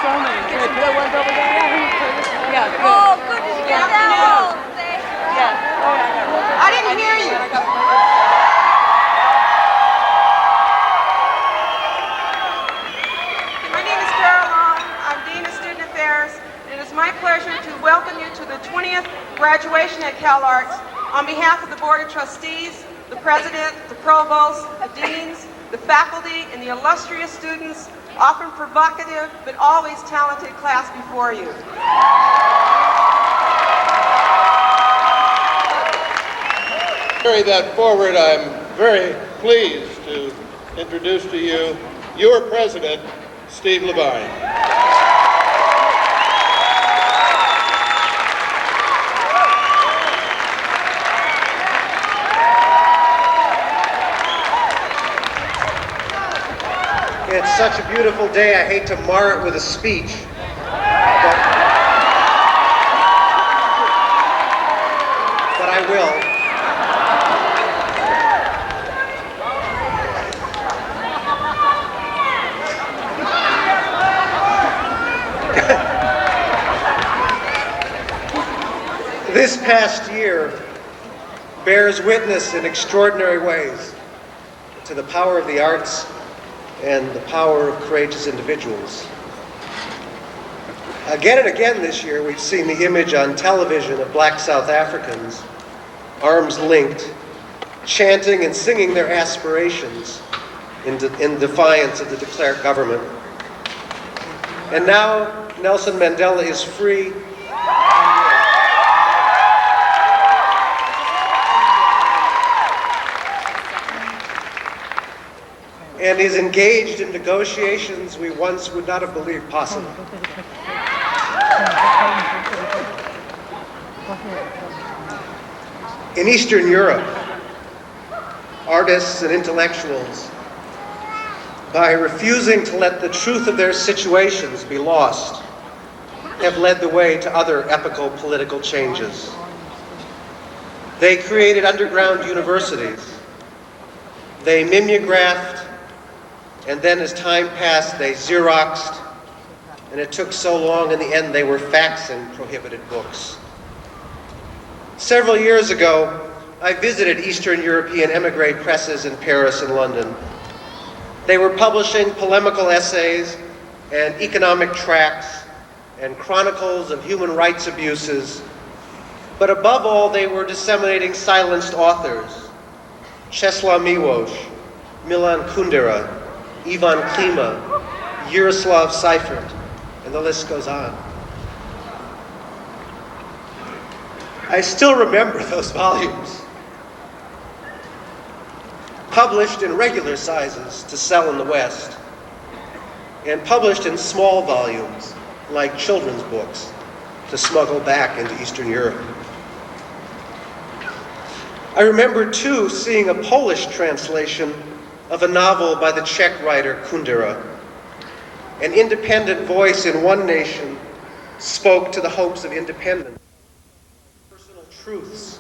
Get some good ones over there. Yeah, good. Oh, good to get down. Yeah. I didn't hear you. My name is Carol Long. I'm Dean of Student Affairs. It is my pleasure to welcome you to the 20th graduation at CalArts on behalf of the Board of Trustees, the President, the Provost, the Deans, the faculty, and the illustrious students, often provocative but always talented class before you. Carry that forward, I'm very pleased to introduce to you your president, Steve Levine. It's such a beautiful day, I hate to mar it with a speech. But I will. This past year bears witness in extraordinary ways to the power of the arts and the power of courageous individuals. Again and again this year, we've seen the image on television of Black South Africans, arms linked, chanting and singing their aspirations in defiance of the de Klerk government. And now Nelson Mandela is free. And is engaged in negotiations we once would not have believed possible. In Eastern Europe, artists and intellectuals, by refusing to let the truth of their situations be lost, have led the way to other epochal political changes. They created underground universities. They mimeographed, and then as time passed, they Xeroxed, and it took so long, in the end, they were faxing prohibited books. Several years ago, I visited Eastern European emigre presses in Paris and London. They were publishing polemical essays and economic tracts and chronicles of human rights abuses, but above all, they were disseminating silenced authors: Czesław Miłosz, Milan Kundera, Ivan Klima, Jaroslav Seifert, and the list goes on. I still remember those volumes, published in regular sizes to sell in the West, and published in small volumes, like children's books, to smuggle back into Eastern Europe. I remember, too, seeing a Polish translation of a novel by the Czech writer Kundera. An independent voice in one nation spoke to the hopes of independence, personal truths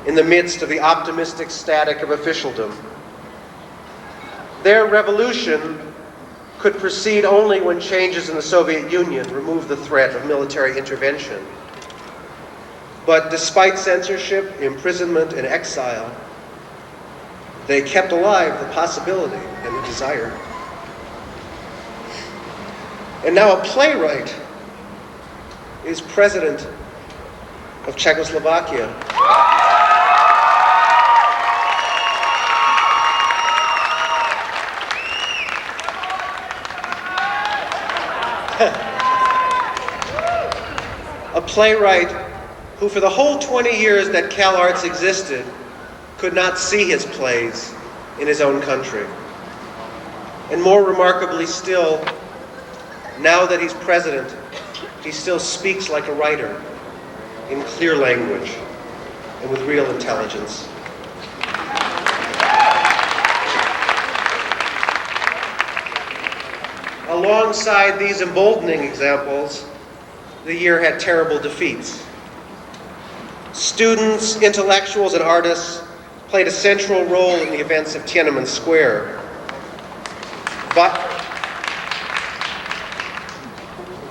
in the midst of the optimistic static of officialdom. Their revolution could proceed only when changes in the Soviet Union removed the threat of military intervention. But despite censorship, imprisonment, and exile, they kept alive the possibility and the desire. And now a playwright is president of Czechoslovakia. A playwright who, for the whole 20 years that CalArts existed, could not see his plays in his own country. And more remarkably still, now that he's president, he still speaks like a writer, in clear language and with real intelligence. Alongside these emboldening examples, the year had terrible defeats. Students, intellectuals, and artists played a central role in the events of Tiananmen Square.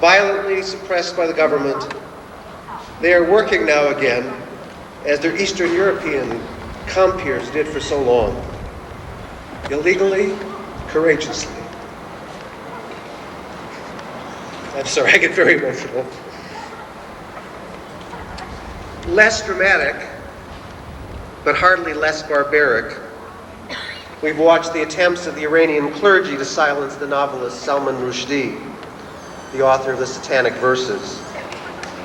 violently suppressed by the government, they are working now again as their Eastern European compeers did for so long, illegally, courageously. I'm sorry, I get very emotional. Less dramatic, but hardly less barbaric, we've watched the attempts of the Iranian clergy to silence the novelist Salman Rushdie, the author of the Satanic Verses,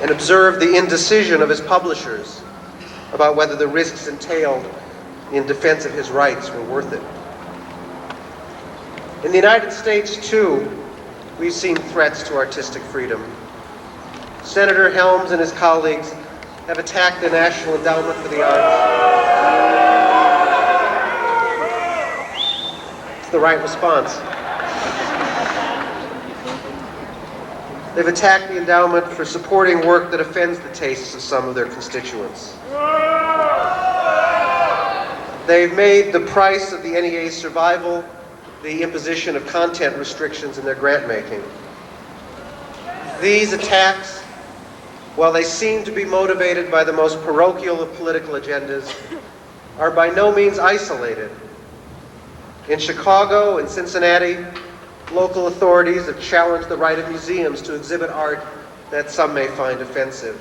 and observed the indecision of his publishers about whether the risks entailed in defense of his rights were worth it. In the United States, too, we've seen threats to artistic freedom. Senator Helms and his colleagues have attacked the National Endowment for the Arts. It's the right response. They've attacked the endowment for supporting work that offends the tastes of some of their constituents. They've made the price of the NEA's survival the imposition of content restrictions in their grant making. These attacks, while they seem to be motivated by the most parochial of political agendas, are by no means isolated. In Chicago and Cincinnati, local authorities have challenged the right of museums to exhibit art that some may find offensive.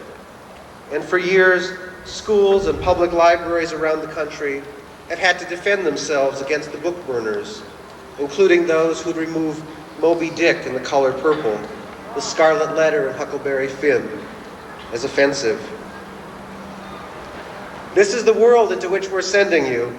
And for years, schools and public libraries around the country have had to defend themselves against the book burners, including those who'd remove Moby Dick and The Color Purple, The Scarlet Letter and Huckleberry Finn as offensive. This is the world into which we're sending you.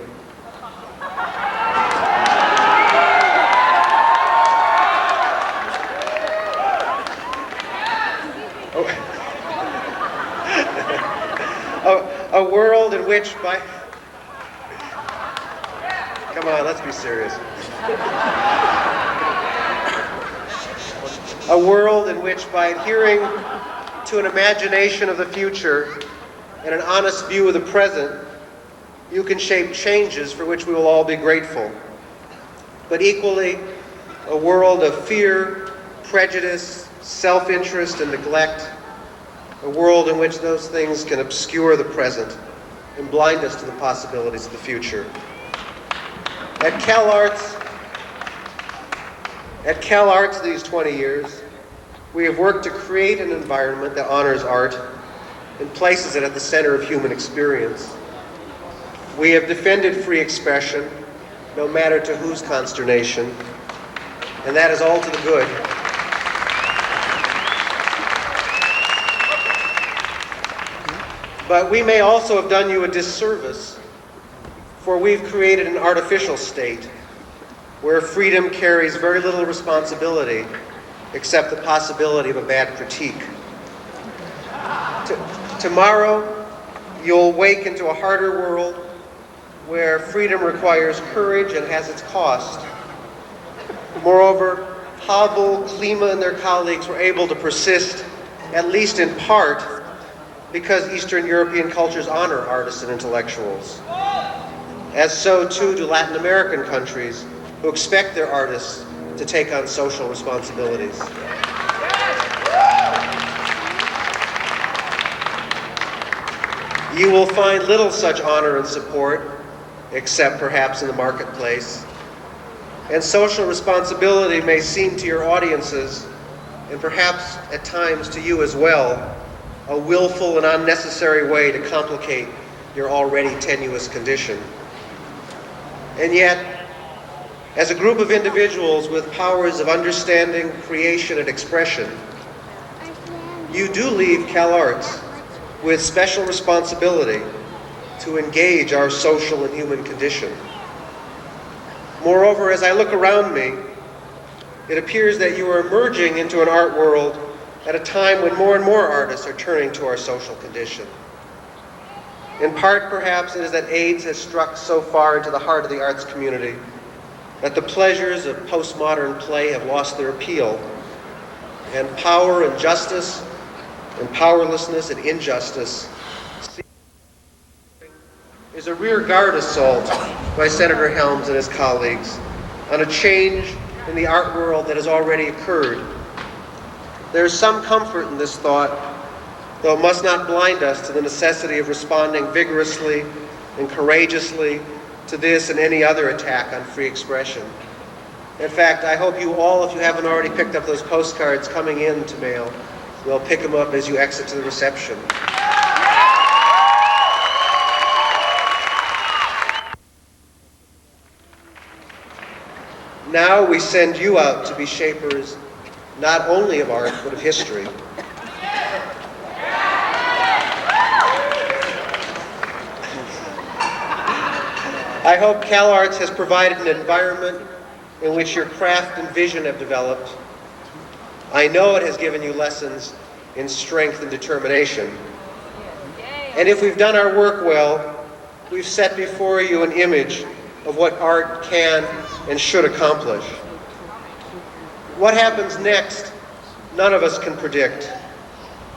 A world in which by... Come on, let's be serious. A world in which by adhering to an imagination of the future and an honest view of the present, you can shape changes for which we will all be grateful. But equally, a world of fear, prejudice, self-interest, and neglect, a world in which those things can obscure the present and blind us to the possibilities of the future. At CalArts these 20 years, we have worked to create an environment that honors art and places it at the center of human experience. We have defended free expression, no matter to whose consternation, and that is all to the good. But we may also have done you a disservice, for we've created an artificial state where freedom carries very little responsibility except the possibility of a bad critique. Tomorrow, you'll wake into a harder world where freedom requires courage and has its cost. Moreover, Havel, Klima, and their colleagues were able to persist, at least in part, because Eastern European cultures honor artists and intellectuals. As so too do Latin American countries who expect their artists to take on social responsibilities. You will find little such honor and support, except perhaps in the marketplace. And social responsibility may seem to your audiences, and perhaps at times to you as well, a willful and unnecessary way to complicate your already tenuous condition. And yet, as a group of individuals with powers of understanding, creation, and expression, you do leave CalArts with special responsibility to engage our social and human condition. Moreover, as I look around me, it appears that you are emerging into an art world at a time when more and more artists are turning to our social condition. In part, perhaps, it is that AIDS has struck so far into the heart of the arts community that the pleasures of postmodern play have lost their appeal, and power and justice, and powerlessness and injustice is a rearguard assault by Senator Helms and his colleagues on a change in the art world that has already occurred. There is some comfort in this thought, though it must not blind us to the necessity of responding vigorously and courageously to this and any other attack on free expression. In fact, I hope you all, if you haven't already picked up those postcards coming in to mail, will pick them up as you exit to the reception. Now we send you out to be shapers not only of art, but of history. I hope CalArts has provided an environment in which your craft and vision have developed. I know it has given you lessons in strength and determination. And if we've done our work well, we've set before you an image of what art can and should accomplish. What happens next, none of us can predict.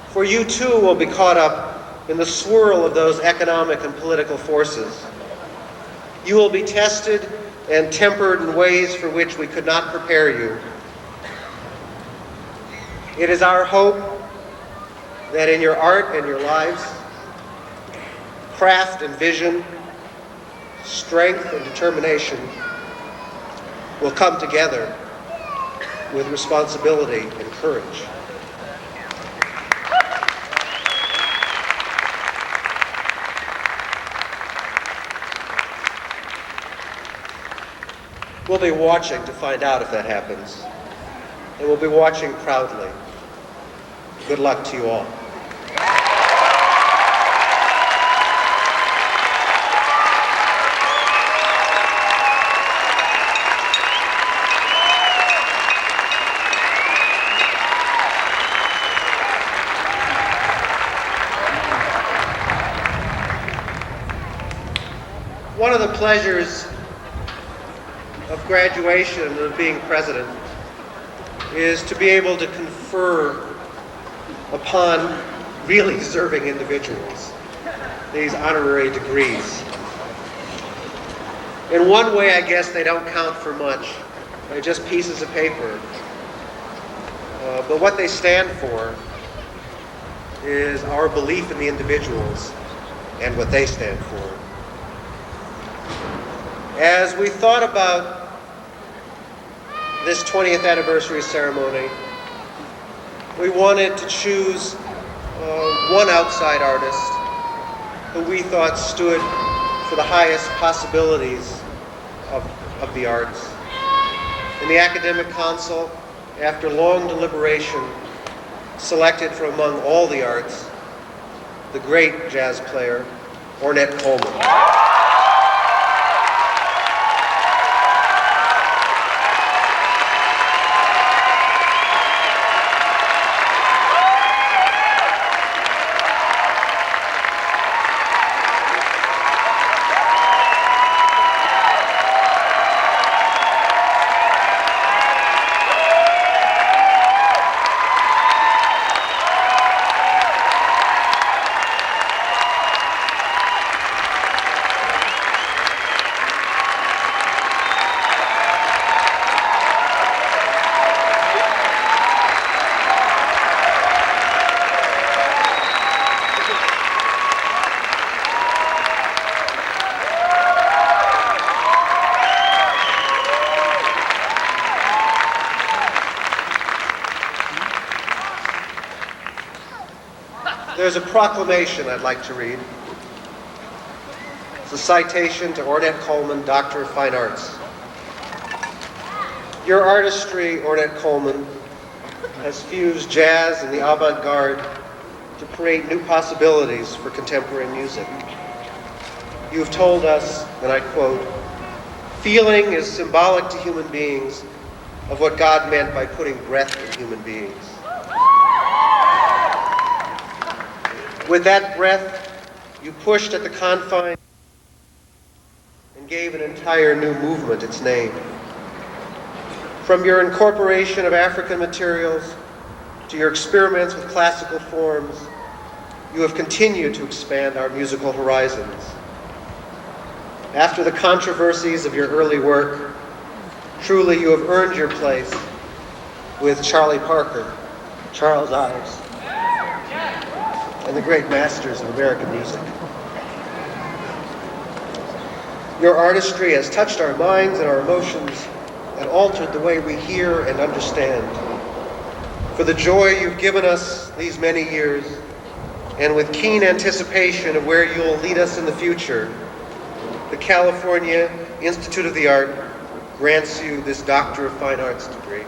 For you too will be caught up in the swirl of those economic and political forces. You will be tested and tempered in ways for which we could not prepare you. It is our hope that in your art and your lives, craft and vision, strength and determination will come together with responsibility and courage. We'll be watching to find out if that happens, and we'll be watching proudly. Good luck to you all. One of the pleasures of graduation and of being president is to be able to confer upon really deserving individuals these honorary degrees. In one way, I guess they don't count for much. They're just pieces of paper. But what they stand for is our belief in the individuals and what they stand for. As we thought about this 20th anniversary ceremony, we wanted to choose one outside artist who we thought stood for the highest possibilities of the arts. And the academic council, after long deliberation, selected from among all the arts the great jazz player, Ornette Coleman. There's a proclamation I'd like to read. It's a citation to Ornette Coleman, Doctor of Fine Arts. Your artistry, Ornette Coleman, has fused jazz and the avant-garde to create new possibilities for contemporary music. You've told us, and I quote, "Feeling is symbolic to human beings of what God meant by putting breath in human beings." With that breath, you pushed at the confines and gave an entire new movement its name. From your incorporation of African materials to your experiments with classical forms, you have continued to expand our musical horizons. After the controversies of your early work, truly you have earned your place with Charlie Parker, Charles Ives, and the great masters of American music. Your artistry has touched our minds and our emotions and altered the way we hear and understand. For the joy you've given us these many years, and with keen anticipation of where you'll lead us in the future, the California Institute of the Arts grants you this Doctor of Fine Arts degree.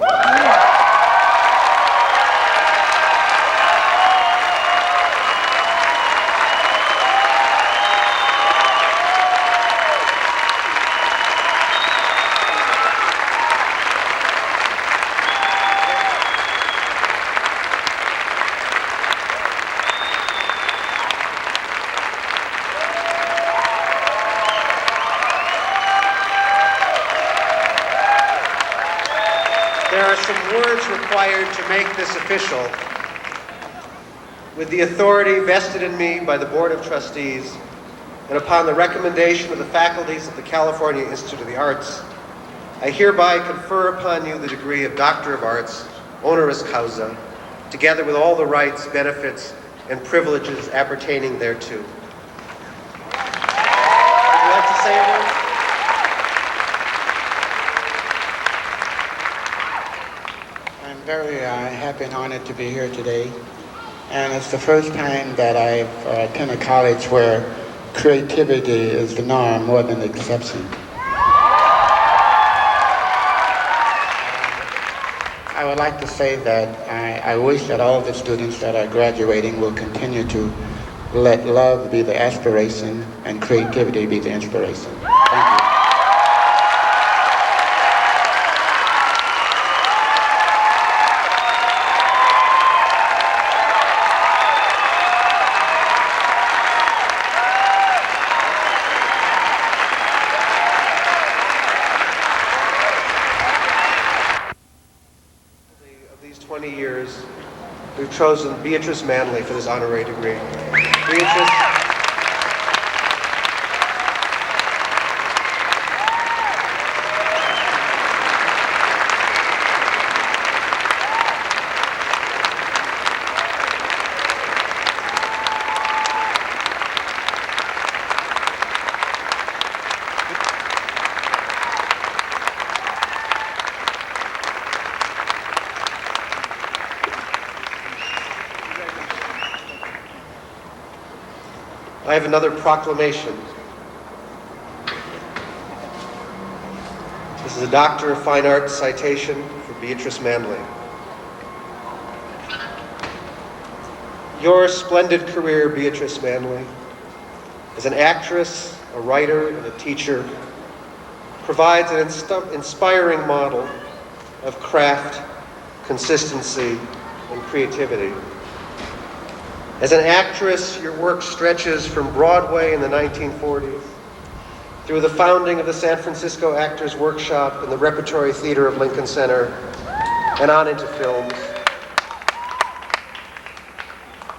There are some words required to make this official. With the authority vested in me by the Board of Trustees, and upon the recommendation of the faculties of the California Institute of the Arts, I hereby confer upon you the degree of Doctor of Arts, honoris causa, together with all the rights, benefits, and privileges appertaining thereto. Would you like to say a word? I'm very happy and honored to be here today. And it's the first time that I've attended a college where creativity is the norm more than the exception. I would like to say that I wish that all the students that are graduating will continue to let love be the aspiration and creativity be the inspiration. Thank you. Of these 20 years, we've chosen Beatrice Manley for this honorary degree. Beatrice. I have another proclamation. This is a Doctor of Fine Arts citation for Beatrice Manley. Your splendid career, Beatrice Manley, as an actress, a writer, and a teacher, provides an inspiring model of craft, consistency, and creativity. As an actress, your work stretches from Broadway in the 1940s, through the founding of the San Francisco Actors Workshop and the Repertory Theater of Lincoln Center, and on into films.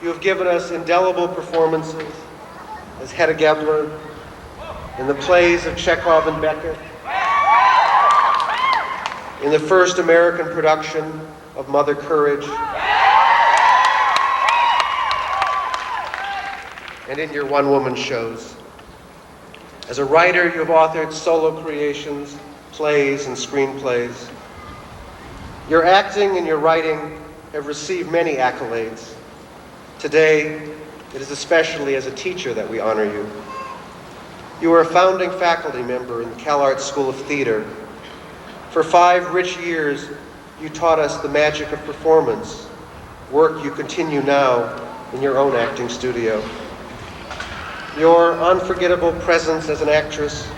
You have given us indelible performances as Hedda Gabler in the plays of Chekhov and Beckett, in the first American production of Mother Courage, and in your one-woman shows. As a writer, you have authored solo creations, plays, and screenplays. Your acting and your writing have received many accolades. Today, it is especially as a teacher that we honor you. You are a founding faculty member in the CalArts School of Theater. For 5 rich years, you taught us the magic of performance, work you continue now in your own acting studio. Your unforgettable presence as an actress,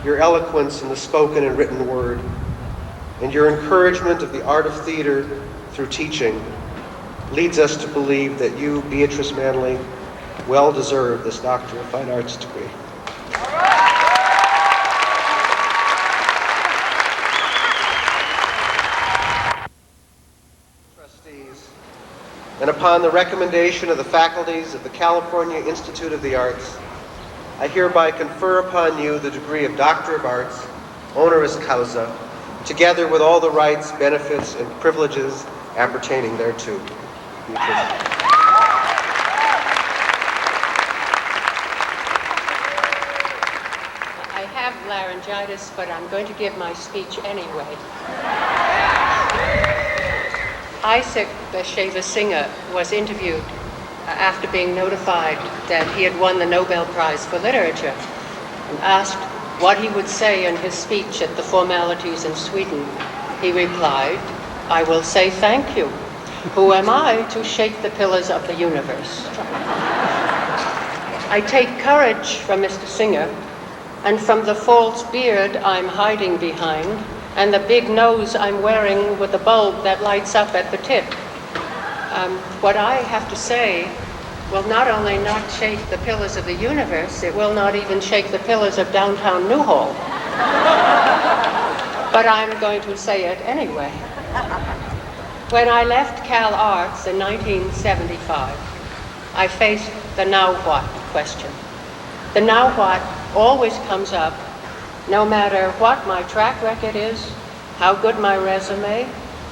your eloquence in the spoken and written word, and your encouragement of the art of theater through teaching leads us to believe that you, Beatrice Manley, well deserve this Doctor of Fine Arts degree. Trustees, and upon the recommendation of the faculties of the California Institute of the Arts, I hereby confer upon you the degree of Doctor of Arts, honoris causa, together with all the rights, benefits, and privileges appertaining thereto. I have laryngitis, but I'm going to give my speech anyway. Isaac Bashevis Singer was interviewed after being notified that he had won the Nobel Prize for Literature and asked what he would say in his speech at the formalities in Sweden. He replied, "I will say thank you. Who am I to shake the pillars of the universe?" I take courage from Mr. Singer and from the false beard I'm hiding behind and the big nose I'm wearing with the bulb that lights up at the tip. What I have to say will not only not shake the pillars of the universe, it will not even shake the pillars of downtown Newhall. But I'm going to say it anyway. When I left Cal Arts in 1975, I faced the now what question. The now what always comes up no matter what my track record is, how good my resume,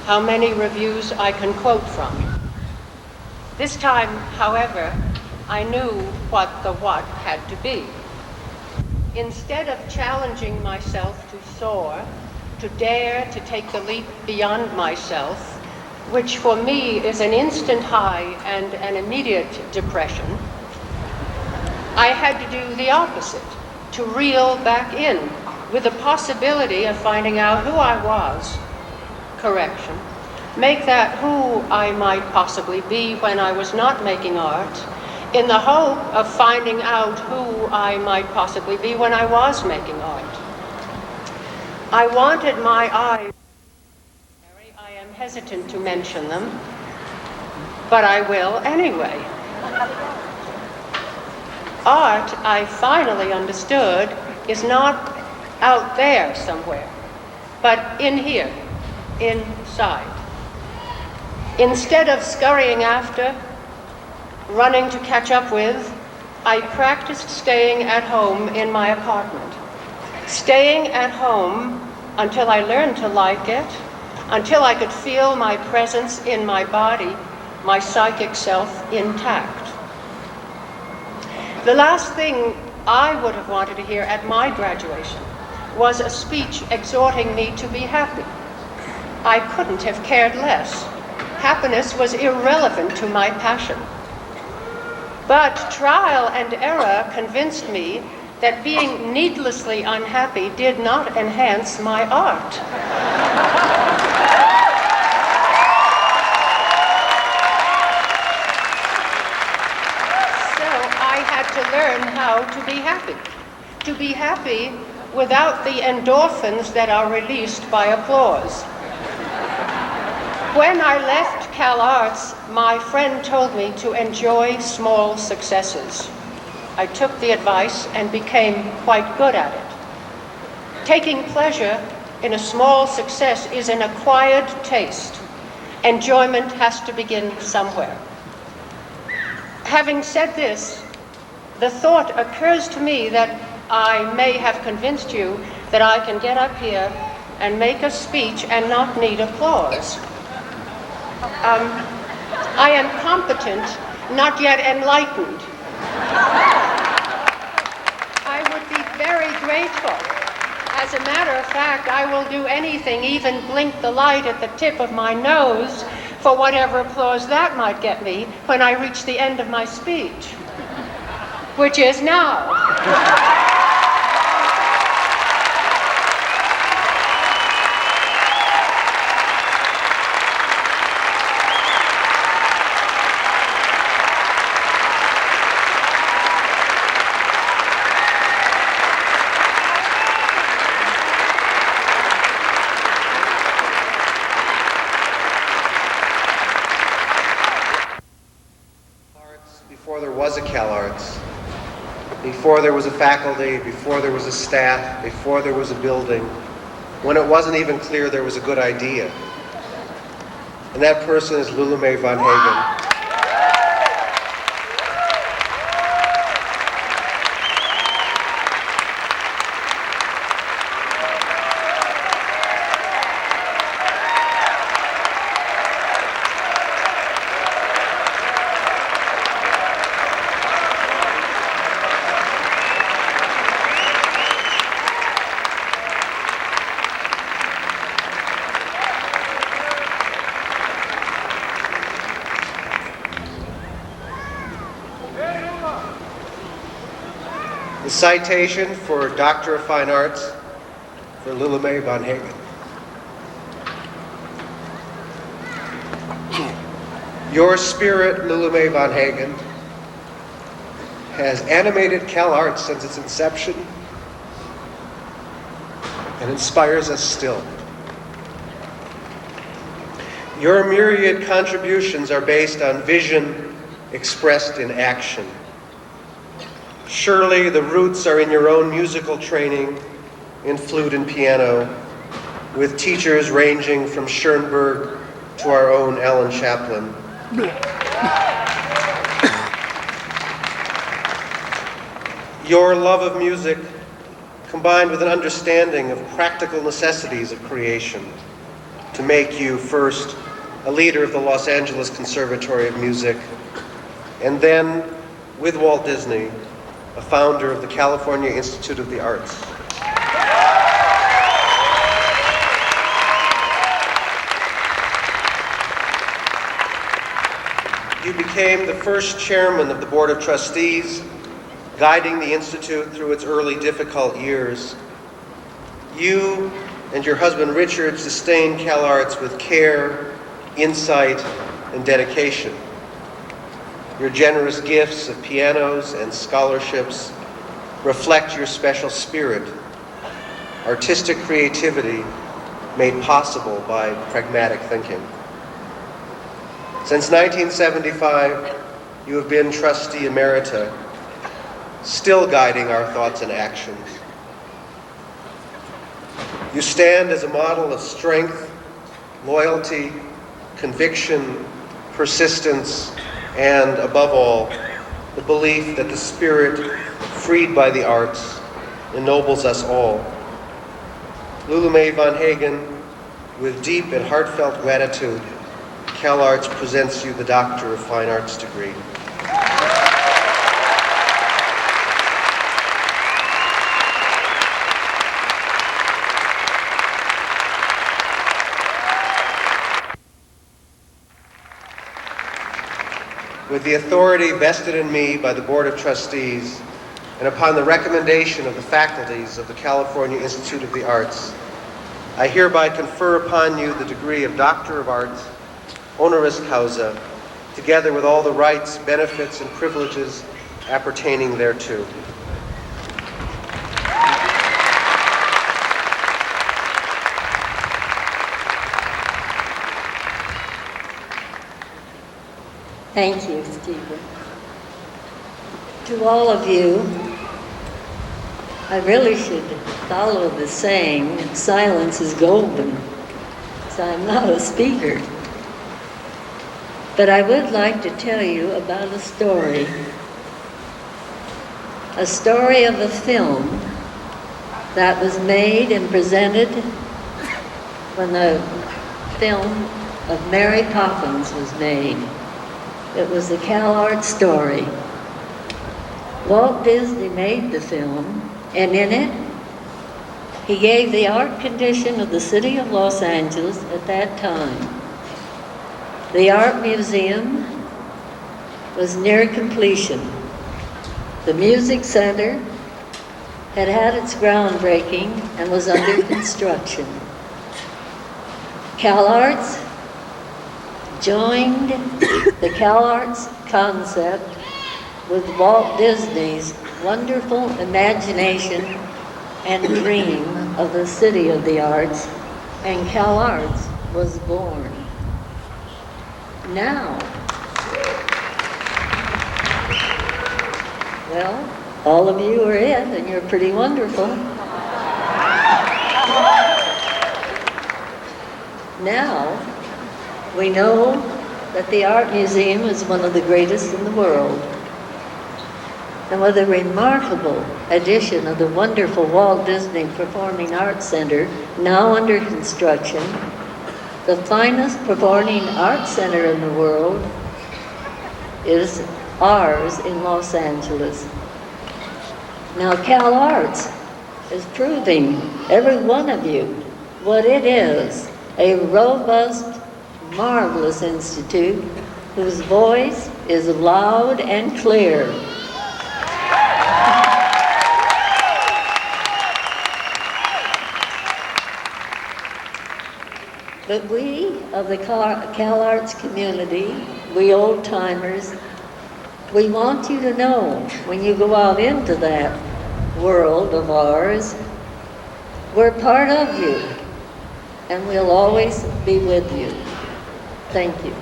how many reviews I can quote from. This time, however, I knew what the what had to be. Instead of challenging myself to soar, to dare to take the leap beyond myself, which for me is an instant high and an immediate depression, I had to do the opposite, to reel back in with the possibility of finding out who I was, correction, make that who I might possibly be when I was not making art, in the hope of finding out who I might possibly be when I was making art. I wanted my eyes, I am hesitant to mention them, but I will anyway. Art, I finally understood, is not out there somewhere, but in here, inside. Instead of scurrying after, running to catch up with, I practiced staying at home in my apartment. Staying at home until I learned to like it, until I could feel my presence in my body, my psychic self intact. The last thing I would have wanted to hear at my graduation was a speech exhorting me to be happy. I couldn't have cared less. Happiness was irrelevant to my passion. But trial and error convinced me that being needlessly unhappy did not enhance my art. So I had to learn how to be happy. To be happy without the endorphins that are released by applause. When I left Cal Arts, my friend told me to enjoy small successes. I took the advice and became quite good at it. Taking pleasure in a small success is an acquired taste. Enjoyment has to begin somewhere. Having said this, the thought occurs to me that I may have convinced you that I can get up here and make a speech and not need applause. I am competent, not yet enlightened. I would be very grateful. As a matter of fact, I will do anything, even blink the light at the tip of my nose for whatever applause that might get me when I reach the end of my speech, which is now. Before there was a Cal Arts, before there was a faculty, before there was a staff, before there was a building, when it wasn't even clear there was a good idea. And that person is Lula Mae Van Hagen. citation for Doctor of Fine Arts for Lula-Mae Van Hagen. Your spirit, Lula-Mae Van Hagen, has animated CalArts since its inception and inspires us still. Your myriad contributions are based on vision expressed in action. Surely the roots are in your own musical training in flute and piano, with teachers ranging from Schoenberg to our own Alan Chaplin. Your love of music, combined with an understanding of practical necessities of creation, to make you first a leader of the Los Angeles Conservatory of Music, and then, with Walt Disney, a founder of the California Institute of the Arts. You became the first chairman of the Board of Trustees, guiding the Institute through its early difficult years. You and your husband Richard sustained CalArts with care, insight, and dedication. Your generous gifts of pianos and scholarships reflect your special spirit, artistic creativity made possible by pragmatic thinking. Since 1975, you have been trustee emerita, still guiding our thoughts and actions. You stand as a model of strength, loyalty, conviction, persistence, and above all, the belief that the spirit freed by the arts ennobles us all. Lula-Mae Van Hagen, with deep and heartfelt gratitude, CalArts presents you the Doctor of Fine Arts degree. With the authority vested in me by the Board of Trustees and upon the recommendation of the faculties of the California Institute of the Arts, I hereby confer upon you the degree of Doctor of Arts, honoris causa, together with all the rights, benefits, and privileges appertaining thereto. Thank you, Stephen. To all of you, I really should follow the saying, silence is golden, so I'm not a speaker. But I would like to tell you about a story of a film that was made and presented when the film of Mary Poppins was made. It was the CalArts story. Walt Disney made the film, and in it, he gave the art condition of the city of Los Angeles at that time. The art museum was near completion. The music center had had its groundbreaking and was under construction. CalArts joined the CalArts concept with Walt Disney's wonderful imagination and dream of the city of the arts, and CalArts was born. Now, well, all of you are it, and you're pretty wonderful. Now, we know that the Art Museum is one of the greatest in the world. And with a remarkable addition of the wonderful Walt Disney Performing Arts Center, now under construction, the finest performing arts center in the world is ours in Los Angeles. Now, CalArts is proving, every one of you, what it is, a robust, marvelous institute whose voice is loud and clear. But we of the CalArts community, we old timers, we want you to know when you go out into that world of ours, we're part of you, and we'll always be with you. Thank you.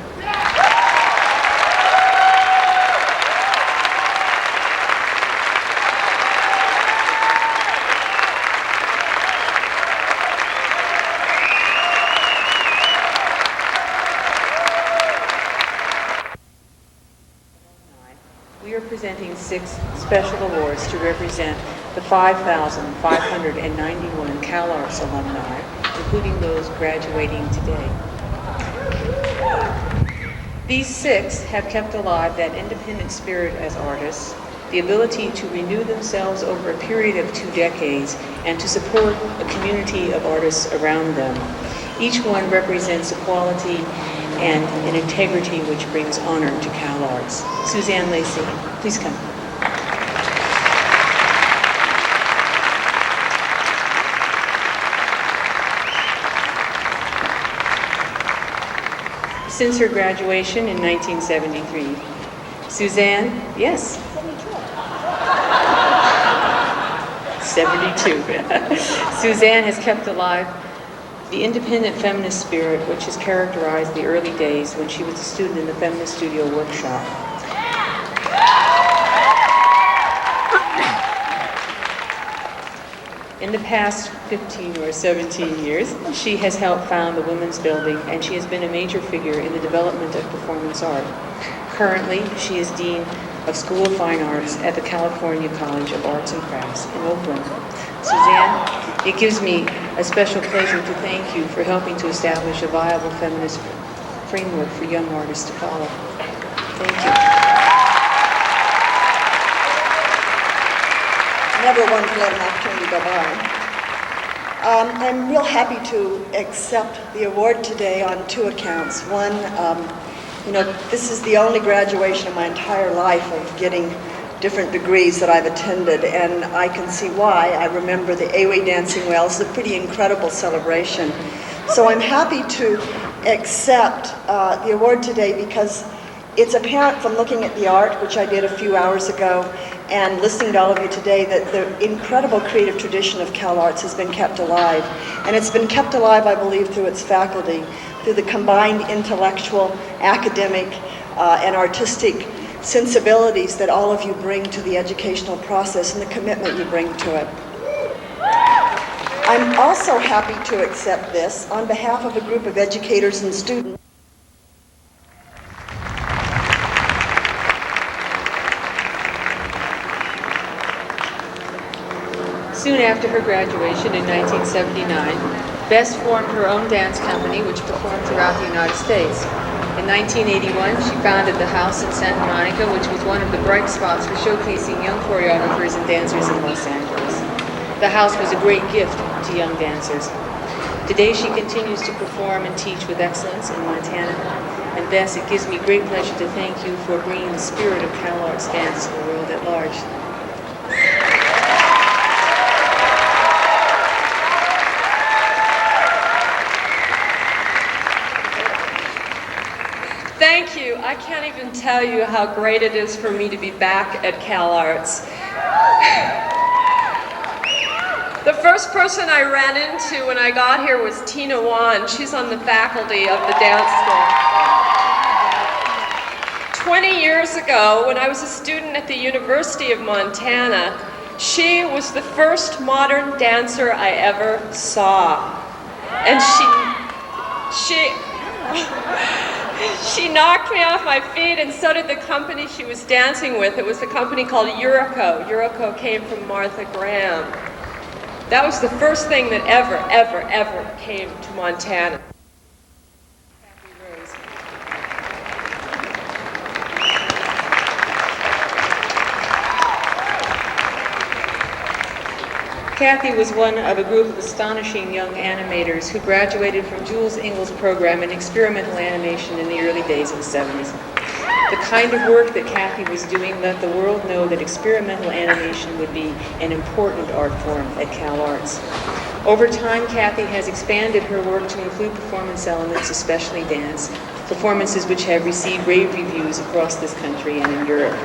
We are presenting 6 special awards to represent the 5,591 CalArts alumni, including those graduating today. These 6 have kept alive that independent spirit as artists, the ability to renew themselves over a period of 2 decades, and to support a community of artists around them. Each one represents a quality and an integrity which brings honor to CalArts. Suzanne Lacey, please come. Since her graduation in 1973, Suzanne, yes? 72. Suzanne has kept alive the independent feminist spirit which has characterized the early days when she was a student in the Feminist Studio workshop. In the past 15 or 17 years, she has helped found the Women's Building, and she has been a major figure in the development of performance art. Currently, she is Dean of School of Fine Arts at the California College of Arts and Crafts in Oakland. Suzanne, it gives me a special pleasure to thank you for helping to establish a viable feminist framework for young artists to follow. Thank you. Never one to let an opportunity go by. I'm real happy to accept the award today on 2 accounts. One, this is the only graduation in my entire life of getting different degrees that I've attended, and I can see why. I remember the Awe Dancing Well. It's a pretty incredible celebration. So I'm happy to accept the award today because it's apparent from looking at the art, which I did a few hours ago, and listening to all of you today, that the incredible creative tradition of CalArts has been kept alive. And it's been kept alive, I believe, through its faculty, through the combined intellectual, academic, and artistic sensibilities that all of you bring to the educational process and the commitment you bring to it. I'm also happy to accept this on behalf of a group of educators and students. Soon after her graduation in 1979, Bess formed her own dance company which performed throughout the United States. In 1981, she founded the House in Santa Monica, which was one of the bright spots for showcasing young choreographers and dancers in Los Angeles. The House was a great gift to young dancers. Today, she continues to perform and teach with excellence in Montana. And Bess, it gives me great pleasure to thank you for bringing the spirit of CalArts dance to the world at large. Thank you. I can't even tell you how great it is for me to be back at CalArts. The first person I ran into when I got here was Tina Wan. She's on the faculty of the dance school. 20 years ago, when I was a student at the University of Montana, she was the first modern dancer I ever saw. And she knocked me off my feet, and so did the company she was dancing with. It was a company called Eurico. Eurico came from Martha Graham. That was the first thing that ever came to Montana. Kathy was one of a group of astonishing young animators who graduated from Jules Engel's program in experimental animation in the early days of the 70s. The kind of work that Kathy was doing let the world know that experimental animation would be an important art form at CalArts. Over time, Kathy has expanded her work to include performance elements, especially dance, performances which have received rave reviews across this country and in Europe.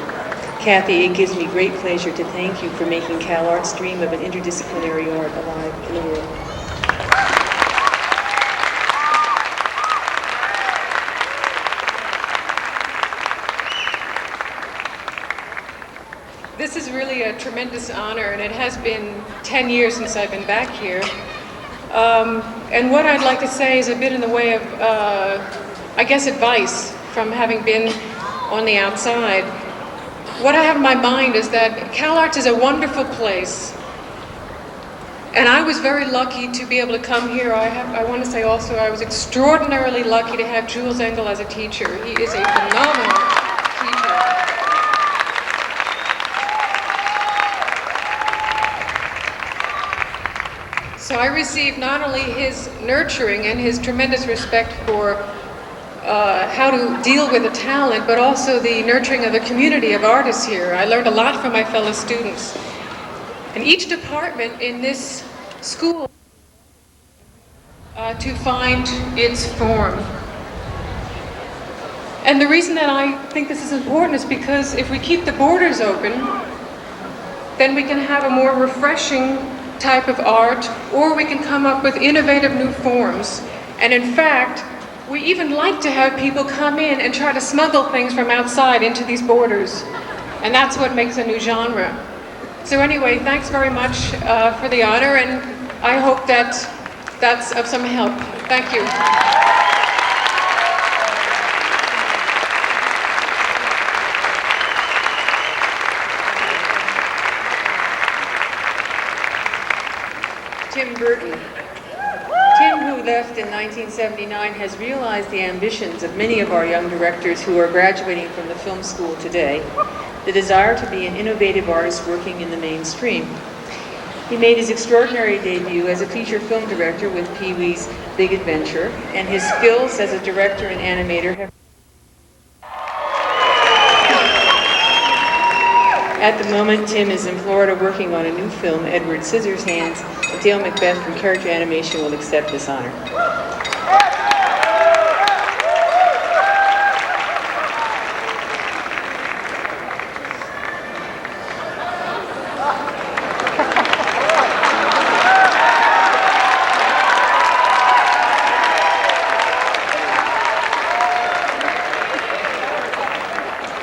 Kathy, it gives me great pleasure to thank you for making CalArts' dream of an interdisciplinary art alive in the world. This is really a tremendous honor, and it has been 10 years since I've been back here. And what I'd like to say is a bit in the way of, I guess, advice from having been on the outside. What I have in my mind is that CalArts is a wonderful place, and I was very lucky to be able to come here. I want to say also I was extraordinarily lucky to have Jules Engel as a teacher. He is a phenomenal teacher. So I received not only his nurturing and his tremendous respect for how to deal with a talent, but also the nurturing of the community of artists here. I learned a lot from my fellow students. And each department in this school to find its form. And the reason that I think this is important is because if we keep the borders open, then we can have a more refreshing type of art, or we can come up with innovative new forms. And in fact, we even like to have people come in and try to smuggle things from outside into these borders. And that's what makes a new genre. So anyway, thanks very much for the honor, and I hope that that's of some help. Thank you. Tim Burton. Tim, who left in 1979, has realized the ambitions of many of our young directors who are graduating from the film school today, the desire to be an innovative artist working in the mainstream. He made his extraordinary debut as a feature film director with Pee-wee's Big Adventure, and his skills as a director and animator have... At the moment, Tim is in Florida working on a new film, Edward Scissorhands, and Dale Macbeth from Character Animation will accept this honor.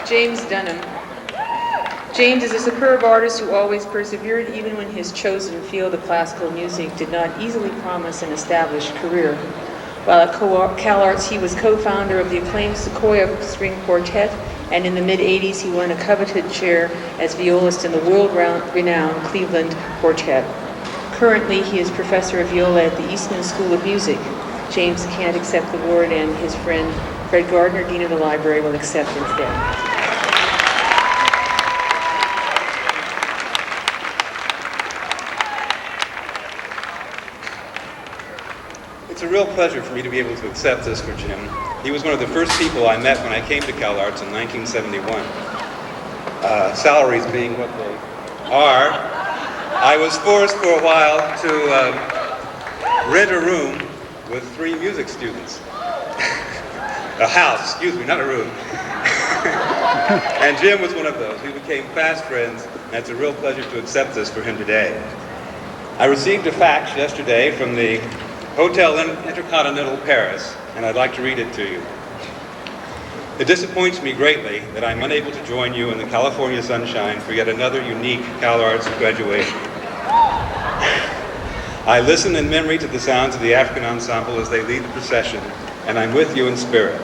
James Dunham. James is a superb artist who always persevered even when his chosen field of classical music did not easily promise an established career. While at CalArts, he was co-founder of the acclaimed Sequoia String Quartet, and in the mid-'80s he won a coveted chair as violist in the world-renowned Cleveland Quartet. Currently, he is professor of viola at the Eastman School of Music. James can't accept the award, and his friend Fred Gardner, Dean of the Library, will accept instead. It's a real pleasure for me to be able to accept this for Jim. He was one of the first people I met when I came to CalArts in 1971. Salaries being what they are, I was forced for a while to rent a room with 3 music students. A house, excuse me, not a room. And Jim was one of those. We became fast friends, and it's a real pleasure to accept this for him today. I received a fax yesterday from the Hotel Intercontinental Paris, and I'd like to read it to you. It disappoints me greatly that I'm unable to join you in the California sunshine for yet another unique CalArts graduation. I listen in memory to the sounds of the African ensemble as they lead the procession, and I'm with you in spirit.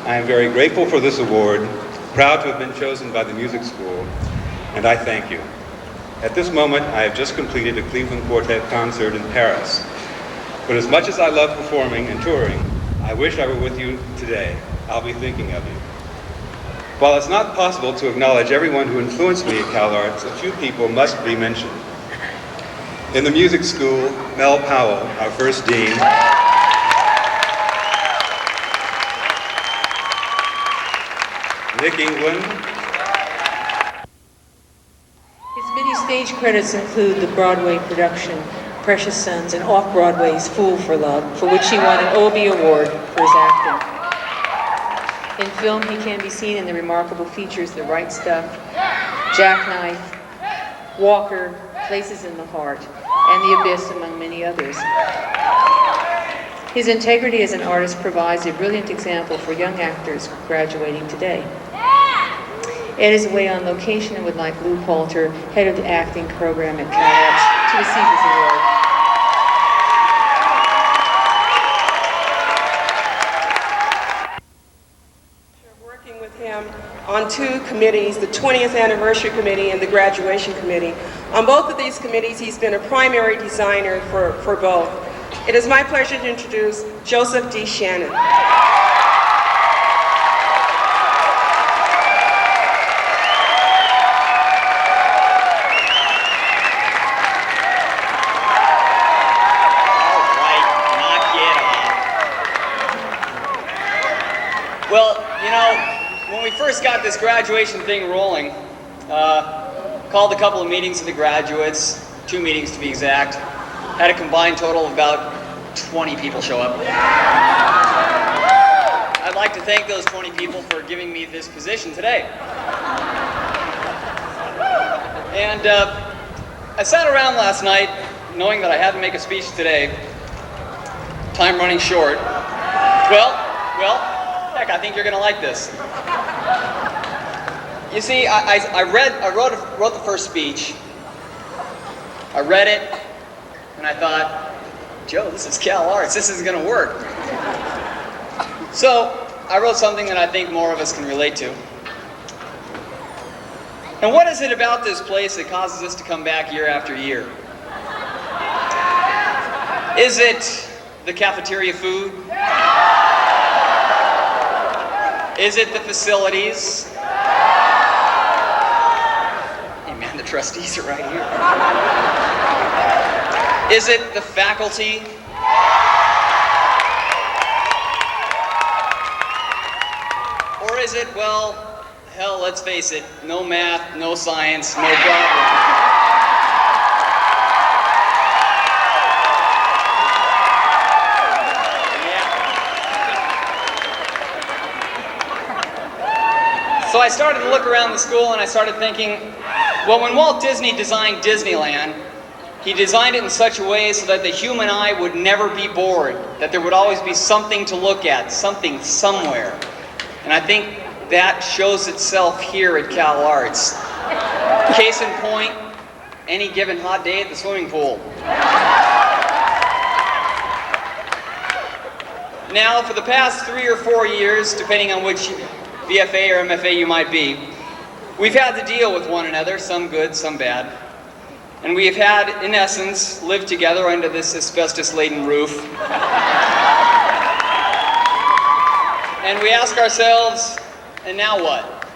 I am very grateful for this award, proud to have been chosen by the music school, and I thank you. At this moment, I have just completed a Cleveland Quartet concert in Paris. But as much as I love performing and touring, I wish I were with you today. I'll be thinking of you. While it's not possible to acknowledge everyone who influenced me at CalArts, a few people must be mentioned. In the music school, Mel Powell, our first dean, Nick England. His many stage credits include the Broadway production Precious Sons, and off-Broadway's Fool for Love, for which he won an Obie Award for his acting. In film, he can be seen in the remarkable features The Right Stuff, Jackknife, Walker, Places in the Heart, and The Abyss, among many others. His integrity as an artist provides a brilliant example for young actors graduating today. Ed is away on location and would like Lou Poulter, head of the acting program at CalArts, to receive his award. Working with him on two committees, the 20th Anniversary Committee and the Graduation Committee. On both of these committees, he's been a primary designer for both. It is my pleasure to introduce Joseph D. Shannon. Well, you know, when we first got this graduation thing rolling, called a couple of meetings of the graduates, 2 meetings to be exact, had a combined total of about 20 people show up. I'd like to thank those 20 people for giving me this position today. And I sat around last night knowing that I had to make a speech today, time running short. Well, heck, I think you're going to like this. You see, I wrote the first speech. I read it, and I thought, Joe, this is CalArts. This isn't going to work. So I wrote something that I think more of us can relate to. And what is it about this place that causes us to come back year after year? Is it the cafeteria food? Is it the facilities? Hey man, the trustees are right here. Is it the faculty? Or is it, well, hell, let's face it, no math, no science, no problem. So I started to look around the school and I started thinking, well, when Walt Disney designed Disneyland, he designed it in such a way so that the human eye would never be bored, that there would always be something to look at, something somewhere. And I think that shows itself here at CalArts. Case in point, any given hot day at the swimming pool. Now, for the past 3 or 4 years, depending on which VFA or MFA you might be, we've had to deal with one another, some good, some bad. And we have had, in essence, lived together under this asbestos-laden roof. And we ask ourselves, and now what?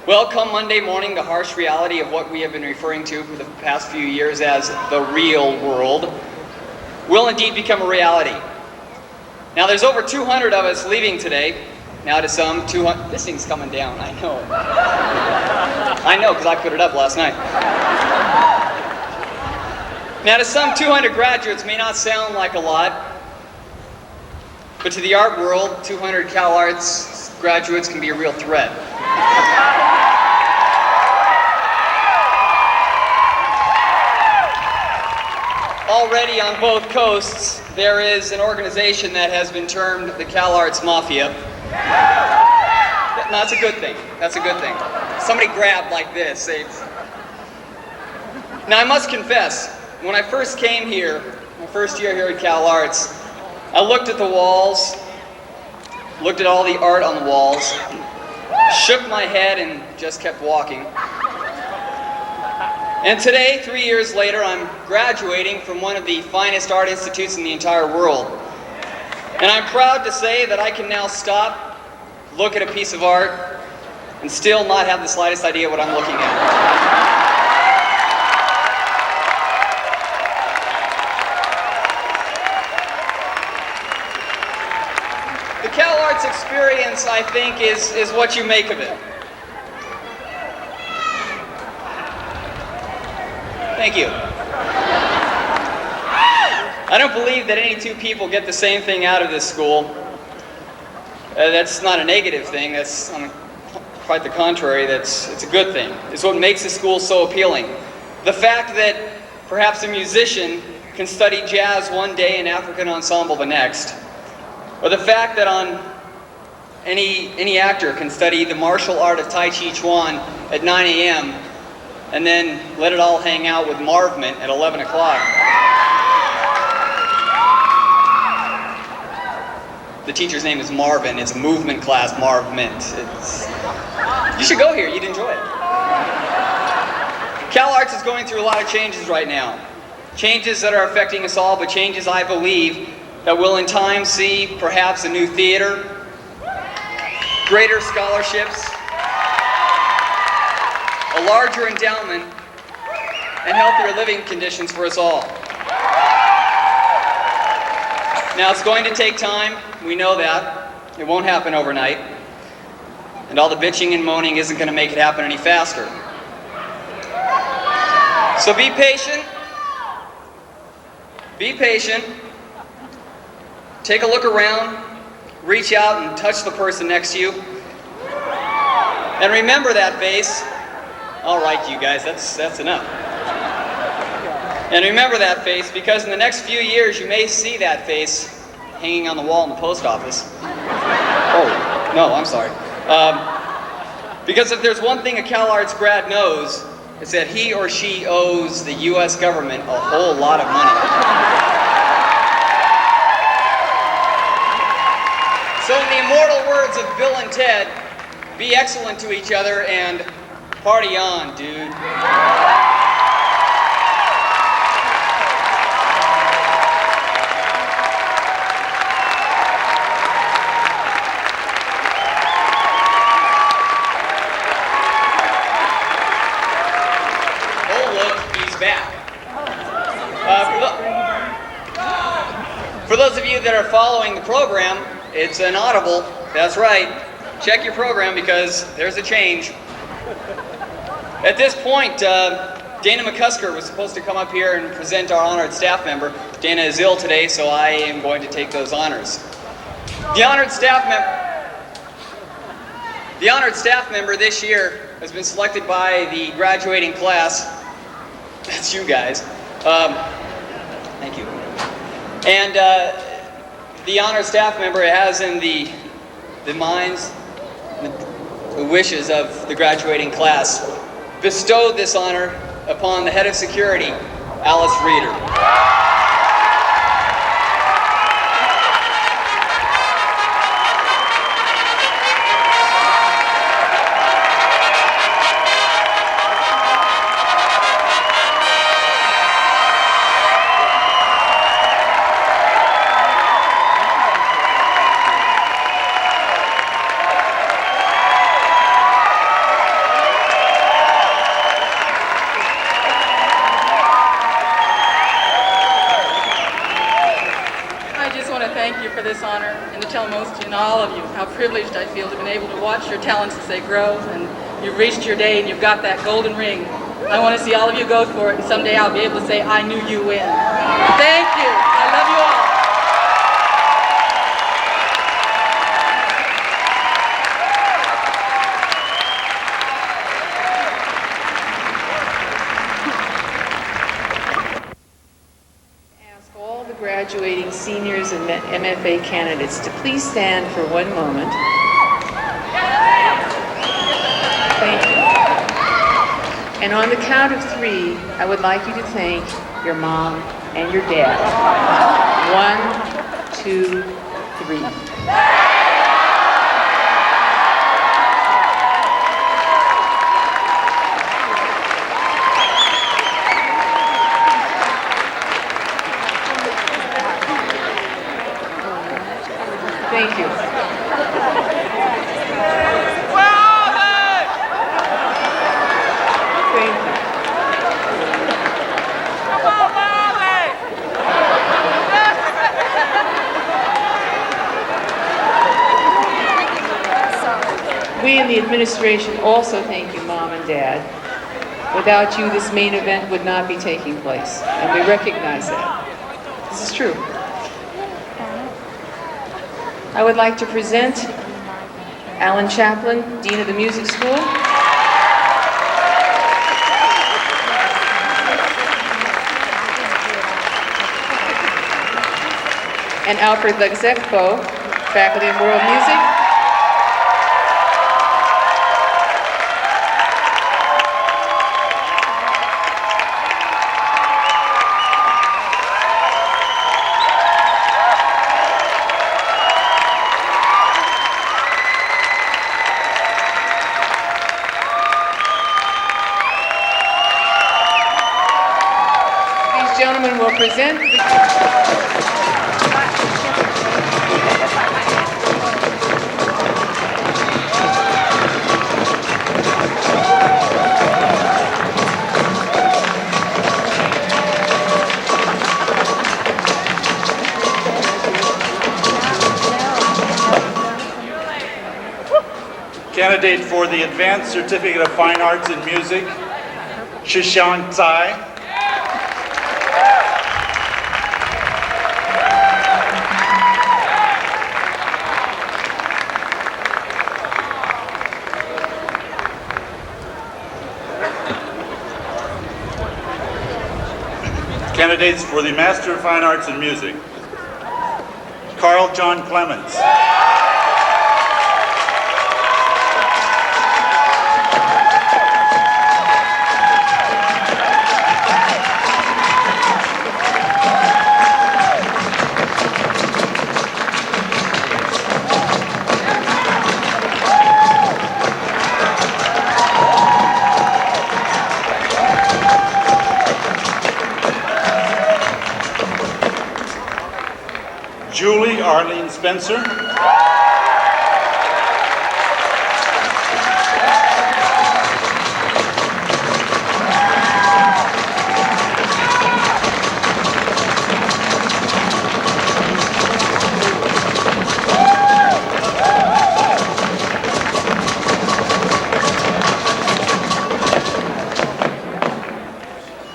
Well, come Monday morning, the harsh reality of what we have been referring to for the past few years as the real world will indeed become a reality. Now, there's over 200 of us leaving today. Now to some 200, this thing's coming down, I know. I know, because I put it up last night. Now to some 200 graduates may not sound like a lot, but to the art world, 200 CalArts graduates can be a real threat. Already on both coasts, there is an organization that has been termed the CalArts Mafia. No, that's a good thing. That's a good thing. Somebody grabbed like this. Now, I must confess, when I first came here, my first year here at CalArts, I looked at the walls, looked at all the art on the walls, shook my head, and just kept walking. And today, 3 years later, I'm graduating from one of the finest art institutes in the entire world. And I'm proud to say that I can now stop, look at a piece of art, and still not have the slightest idea what I'm looking at. The CalArts experience, I think, is what you make of it. Thank you. I don't believe that any two people get the same thing out of this school. That's not a negative thing. That's quite the contrary. It's a good thing. It's what makes the school so appealing. The fact that perhaps a musician can study jazz one day and African ensemble the next, or the fact that any actor can study the martial art of Tai Chi Chuan at 9 a.m. and then let it all hang out with Marvment at 11 o'clock. The teacher's name is Marvin. It's a movement class, Marvment. You should go here. You'd enjoy it. CalArts is going through a lot of changes right now. Changes that are affecting us all, but changes, I believe, that will in time see perhaps a new theater, greater scholarships, a larger endowment, and healthier living conditions for us all. Now, it's going to take time. We know that. It won't happen overnight. And all the bitching and moaning isn't going to make it happen any faster. So be patient. Be patient. Take a look around. Reach out and touch the person next to you. And remember that face. All right, you guys, that's enough. And remember that face, because in the next few years you may see that face hanging on the wall in the post office. Oh, no, I'm sorry. Because if there's one thing a CalArts grad knows, it's that he or she owes the U.S. government a whole lot of money. So in the immortal words of Bill and Ted, be excellent to each other and party on, dude. For those of you that are following the program, it's an audible. That's right. Check your program because there's a change. At this point, Dana McCusker was supposed to come up here and present our honored staff member. Dana is ill today, so I am going to take those honors. The honored staff member this year has been selected by the graduating class. That's you guys. Thank you. And the honored staff member has in the minds, the wishes of the graduating class, bestowed this honor upon the head of security, Alice Reeder. This honor and to tell most and all of you how privileged I feel to have been able to watch your talents as they grow, and you've reached your day and you've got that golden ring. I want to see all of you go for it, and someday I'll be able to say, I knew you win. Thank you. I love you all. Graduating seniors and MFA candidates to please stand for one moment. Thank you. And on the count of 3, I would like you to thank your mom and your dad. 1, 2, 3. Thank you. Thank you. We in the administration also thank you, Mom and Dad. Without you, this main event would not be taking place, and we recognize that. This is true. I would like to present Alan Chaplin, Dean of the Music School. And Alfred Legzekpo, Faculty of World Music. These gentlemen will present Candidate for the Advanced Certificate of Fine Arts in Music, Shishan Tsai. Candidates for the Master of Fine Arts in Music, Carl John Clemens. Julie Arlene Spencer.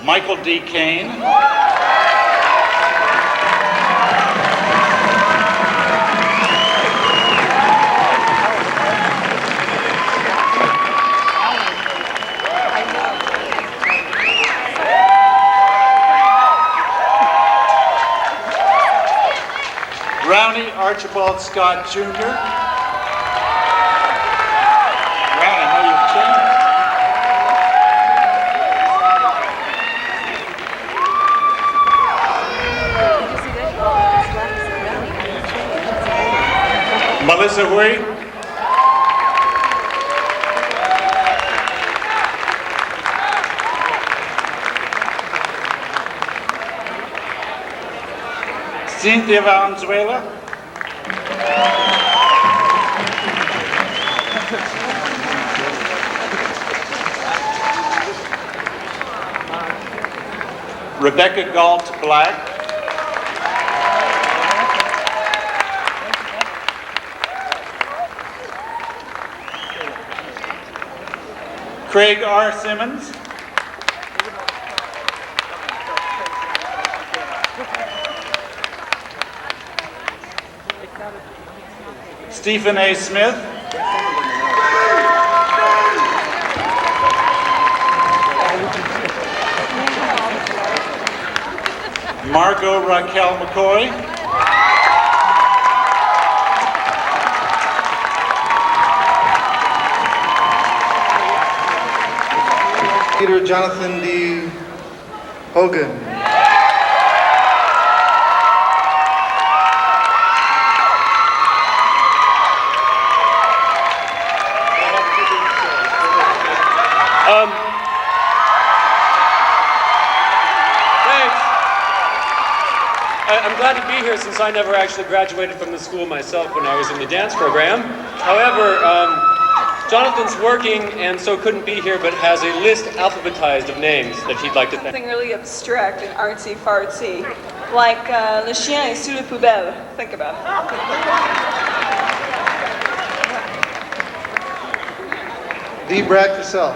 Michael D. Kane. Brownie Archibald Scott Jr. Brownie, how you doing? Melissa Hui. Cynthia Valenzuela. Rebecca Galt Black. Craig R. Simmons. Stephen A. Smith. Margot Raquel McCoy. Peter Jonathan D. Hogan. Thanks. I'm glad to be here since I never actually graduated from the school myself when I was in the dance program. However, Jonathan's working and so couldn't be here, but has a list alphabetized of names that he'd like to thank. Something really abstract and artsy-fartsy, like Le chien est sous la poubelle. Think about it. D. Brad Cassell.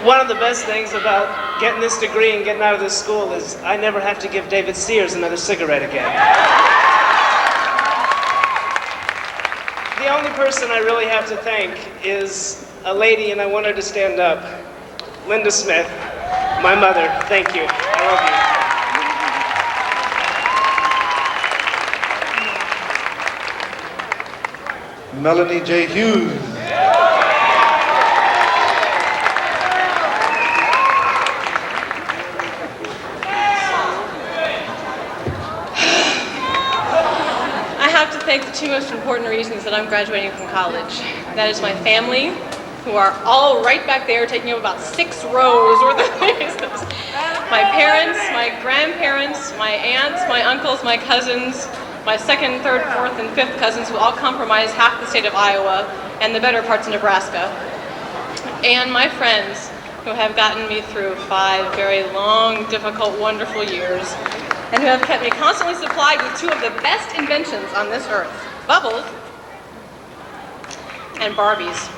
one of the best things about getting this degree and getting out of this school is I never have to give David Sears another cigarette again. The only person I really have to thank is a lady, and I want her to stand up. Linda Smith, my mother. Thank you. I love you. Melanie J. Hughes. I have to thank the two most important reasons that I'm graduating from college. That is my family, who are all right back there taking up about 6 rows worth of reasons. My parents, my grandparents, my aunts, my uncles, my cousins, my second, third, fourth, and fifth cousins who all comprise half the state of Iowa and the better parts of Nebraska. And my friends who have gotten me through 5 very long, difficult, wonderful years and who have kept me constantly supplied with 2 of the best inventions on this earth, bubbles and Barbies.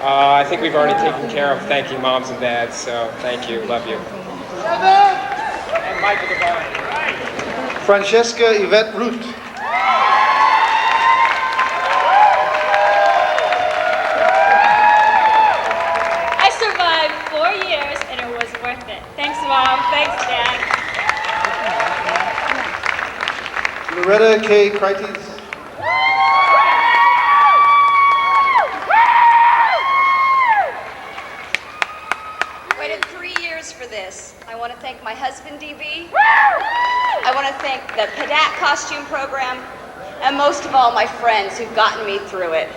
I think we've already taken care of thanking moms and dads, so thank you, love you. And Michael Devine. Francesca Yvette Root. I survived 4 years and it was worth it. Thanks, Mom. Thanks, Dad. Loretta K. Crites. Waited 3 years for this. I want to thank my husband, DB. I want to thank the Cadet Costume Program, and most of all, my friends who've gotten me through it.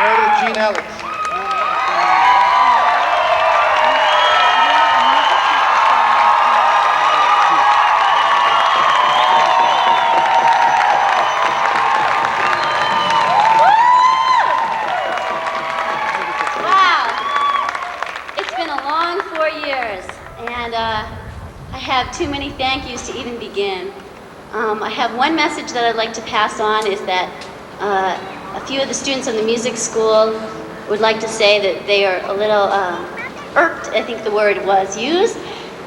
Meredith Jean Alex. And I have too many thank yous to even begin. I have one message that I'd like to pass on is that a few of the students in the music school would like to say that they are a little irked, I think the word was used,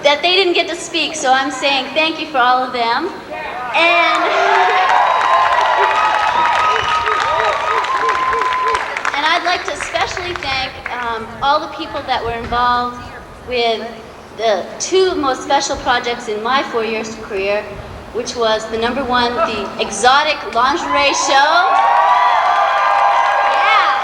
that they didn't get to speak. So I'm saying thank you for all of them. And I'd like to especially thank all the people that were involved with the 2 most special projects in my 4 years career, which was the number 1, the exotic lingerie show. Yeah.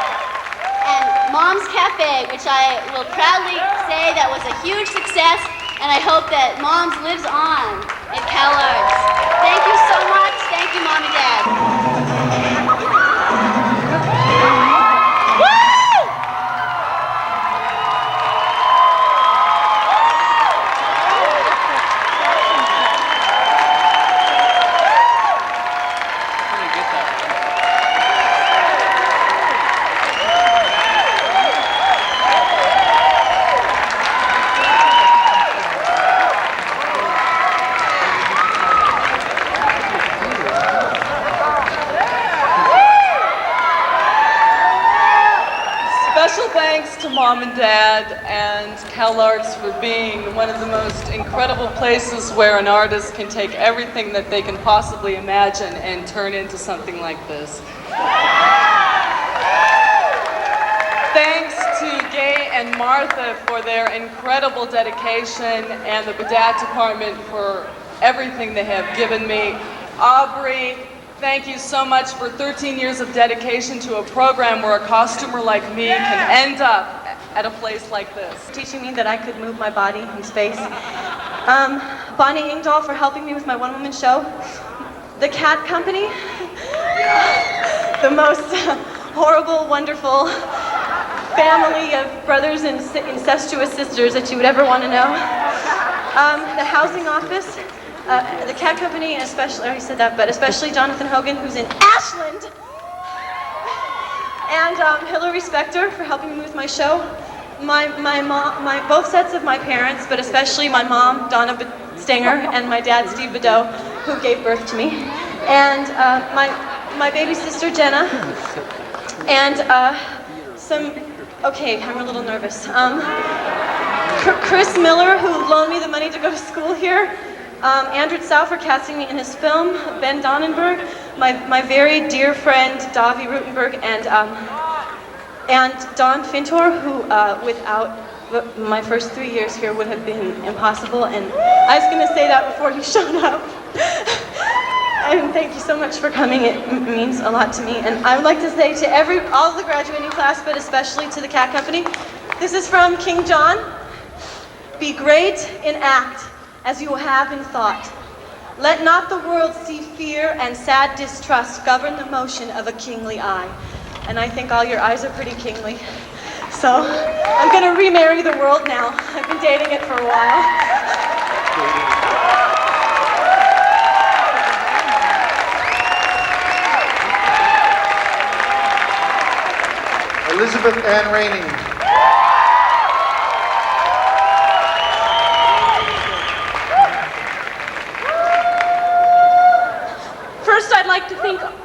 And Mom's Cafe, which I will proudly say that was a huge success, and I hope that Mom's lives on at CalArts. Thank you so much. Thank you, Mom and Dad. Special thanks to Mom and Dad and CalArts for being one of the most incredible places where an artist can take everything that they can possibly imagine and turn into something like this. Thanks to Gay and Martha for their incredible dedication and the Badat department for everything they have given me. Aubrey, thank you so much for 13 years of dedication to a program where a costumer like me can end up at a place like this. Teaching me that I could move my body in space. Bonnie Ingdahl for helping me with my one-woman show. The Cat Company, the most horrible, wonderful family of brothers and incestuous sisters that you would ever want to know. The housing office, the Cat Company, and especially, I already said that, but especially Jonathan Hogan, who's in Ashland. And Hillary Spector for helping me with my show. My both sets of my parents, but especially my mom, Donna Stanger, and my dad, Steve Badeau, who gave birth to me, and my baby sister Jenna, and okay, I'm a little nervous. Chris Miller, who loaned me the money to go to school here, Andrew Tsao for casting me in his film, Ben Donnenberg, my very dear friend Davi Rutenberg, and Don Fintor, who without my first 3 years here would have been impossible. And I was going to say that before you showed up. And thank you so much for coming. It means a lot to me. And I would like to say to all of the graduating class, but especially to the Cat Company, this is from King John. Be great in act as you have in thought. Let not the world see fear and sad distrust govern the motion of a kingly eye. And I think all your eyes are pretty kingly. So I'm going to remarry the world now. I've been dating it for a while. Elizabeth Ann Rainey. First, I'd like to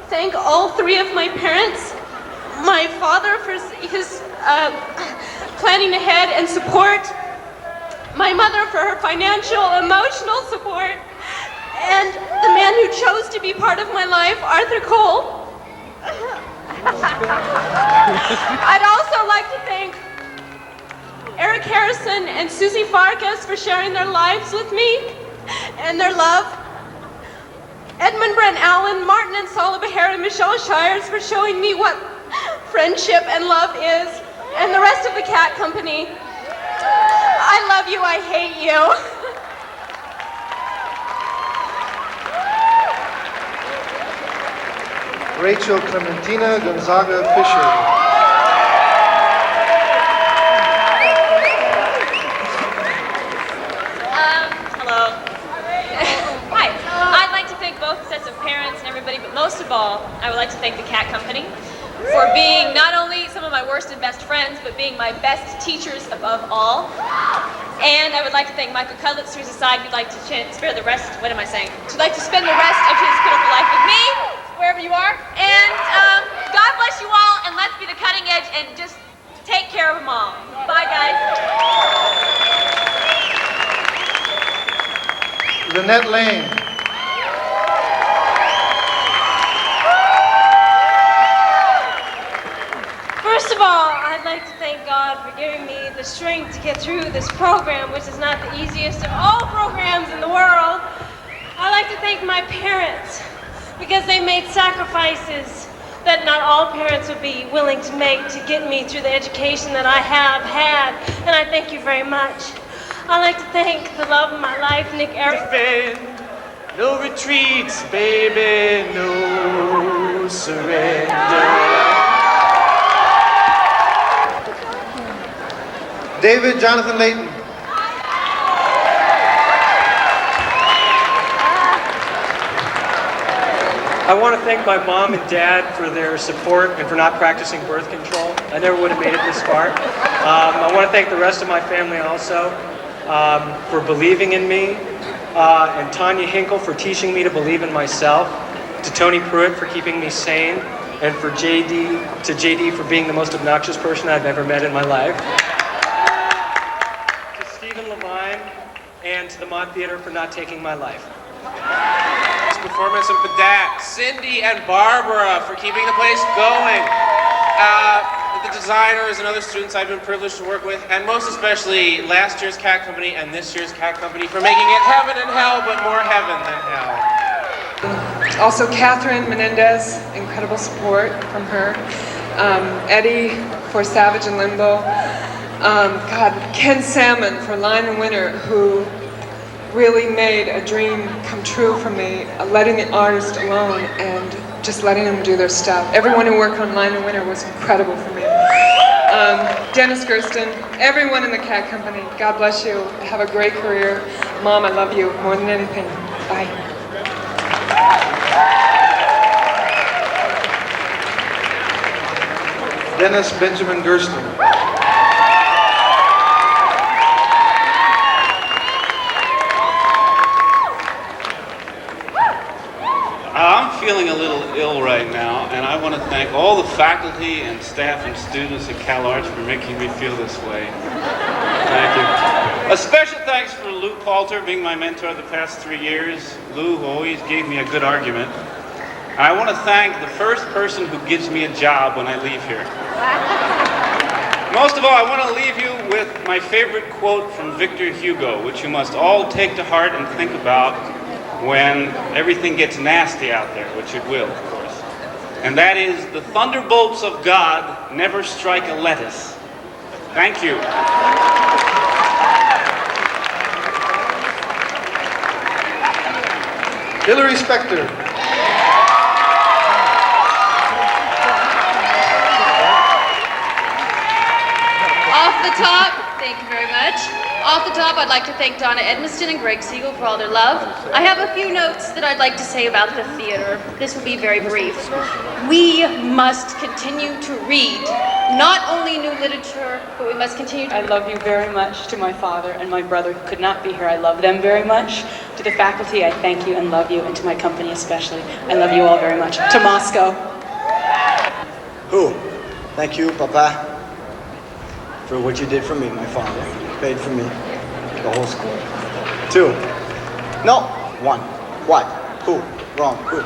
thank all three of my parents. My father for his planning ahead and support. My mother for her financial, emotional support. And the man who chose to be part of my life, Arthur Cole. I'd also like to thank Eric Harrison and Susie Farkas for sharing their lives with me and their love. Edmund Brent Allen, Martin and Sala Behar, and Michelle Shires for showing me what friendship and love is, and the rest of the Cat Company. I love you, I hate you. Rachel Clementina Gonzaga Fisher. Hello. Hi. I'd like to thank both sets of parents and everybody, but most of all, I would like to thank the Cat Company for being not only some of my worst and best friends, but being my best teachers above all. And I would like to thank Michael Cudlitz, who's decided he'd like to spare the rest, what am I saying? He'd like to spend the rest of his pitiful life with me, wherever you are. And God bless you all, and let's be the cutting edge and just take care of them all. Bye, guys. Lynette Lane. First of all, I'd like to thank God for giving me the strength to get through this program, which is not the easiest of all programs in the world. I'd like to thank my parents, because they made sacrifices that not all parents would be willing to make to get me through the education that I have had, and I thank you very much. I'd like to thank the love of my life, Nick Eric. No retreats, baby, no surrender. David Jonathan Layton. I want to thank my mom and dad for their support and for not practicing birth control. I never would have made it this far. I want to thank the rest of my family also for believing in me, and Tanya Hinkle for teaching me to believe in myself, to Tony Pruitt for keeping me sane, and for JD for being the most obnoxious person I've ever met in my life. To Stephen Levine and to the Mott Theater for not taking my life. Performance of Padak, Cindy and Barbara for keeping the place going, the designers and other students I've been privileged to work with, and most especially last year's Cat Company and this year's Cat Company for making it heaven and hell, but more heaven than hell. Also Catherine Menendez, incredible support from her. Eddie for Savage and Limbo. Ken Salmon for Line and Winter, who really made a dream come true for me, letting an artist alone and just letting them do their stuff. Everyone who worked on Line and Winter was incredible for me. Dennis Gersten, everyone in the Cat Company, God bless you. Have a great career. Mom, I love you more than anything. Bye. Dennis Benjamin Gersten. feeling a little ill right now, and I want to thank all the faculty and staff and students at CalArts for making me feel this way. Thank you. A special thanks for Lou Poulter being my mentor the past 3 years. Lou always gave me a good argument. And I want to thank the first person who gives me a job when I leave here. Most of all, I want to leave you with my favorite quote from Victor Hugo, which you must all take to heart and think about when everything gets nasty out there, which it will, of course. And that is, the thunderbolts of God never strike a lettuce. Thank you. Hilary Spector. Off the top, thank you very much. Off the top, I'd like to thank Donna Edmiston and Greg Siegel for all their love. I have a few notes that I'd like to say about the theater. This will be very brief. We must continue to read, not only new literature, but we must continue to... I love you very much. To my father and my brother who could not be here, I love them very much. To the faculty, I thank you and love you, and to my company especially, I love you all very much. To Moscow. Who? Thank you, Papa, for what you did for me, my father. Paid for me, the whole school. 2. No. 1. What? Who? Wrong. Who?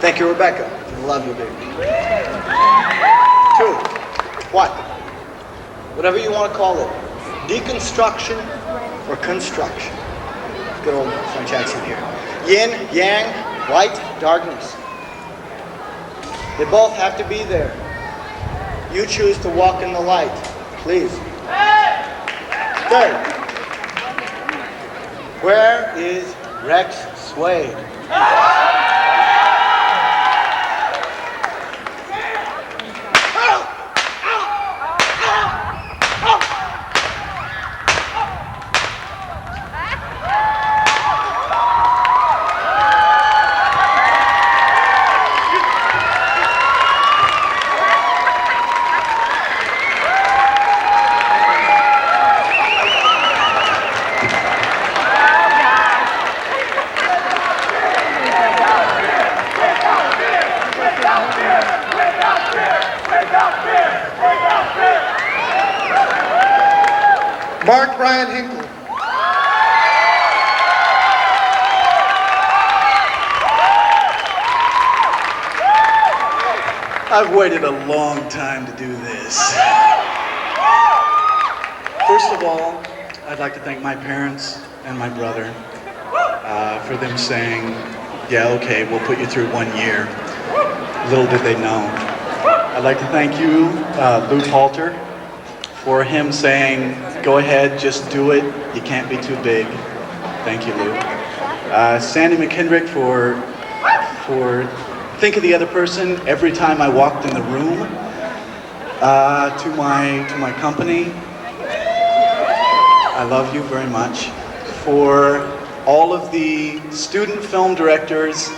Thank you, Rebecca. I love you, baby. 2. What? Whatever you want to call it. Deconstruction or construction. Good old French accent here. Yin, yang, light, darkness. They both have to be there. You choose to walk in the light, please. 3rd, where is Rex Swade? Mark Brian Hinkle. I've waited a long time to do this. First of all, I'd like to thank my parents and my brother for them saying, yeah, okay, we'll put you through 1 year. Little did they know. I'd like to thank you, Lou Poulter, for him saying, go ahead, just do it. You can't be too big. Thank you, Lou. Sandy McKendrick for think of the other person every time I walked in the room. To my company, I love you very much. For all of the student film directors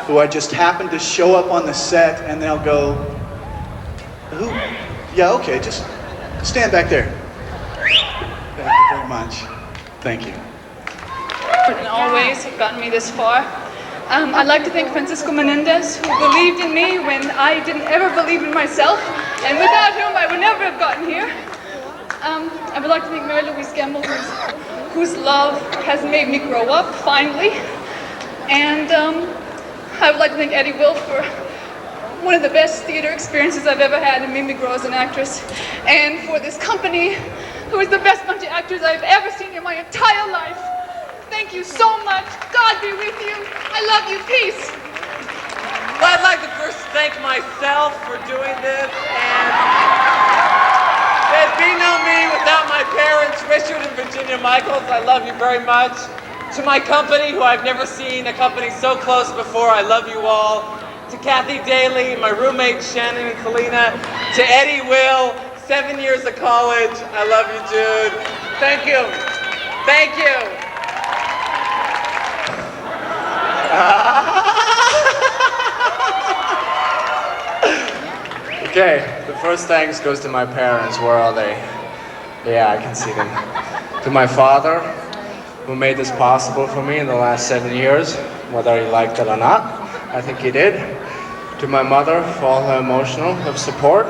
who I just happen to show up on the set and they'll go, who? Yeah, okay, just stand back there. Thank you very much. Thank you. And always have gotten me this far. I'd like to thank Francisco Menendez, who believed in me when I didn't ever believe in myself, and without whom I would never have gotten here. I would like to thank Mary Louise Gamble, whose love has made me grow up, finally. And I would like to thank Eddie Will for one of the best theater experiences I've ever had and made me grow as an actress. And for this company, who is the best bunch of actors I've ever seen in my entire life. Thank you so much. God be with you. I love you. Peace. Well, I'd like to first thank myself for doing this, and there'd be no me without my parents, Richard and Virginia Michaels. I love you very much. To my company, who I've never seen a company so close before, I love you all. To Kathy Daly, my roommate Shannon and Selena. To Eddie Will, 7 years of college. I love you, dude. Thank you. Thank you. Okay, the first thanks goes to my parents. Where are they? Yeah, I can see them. To my father, who made this possible for me in the last 7 years, whether he liked it or not. I think you did. To my mother for all her emotional support.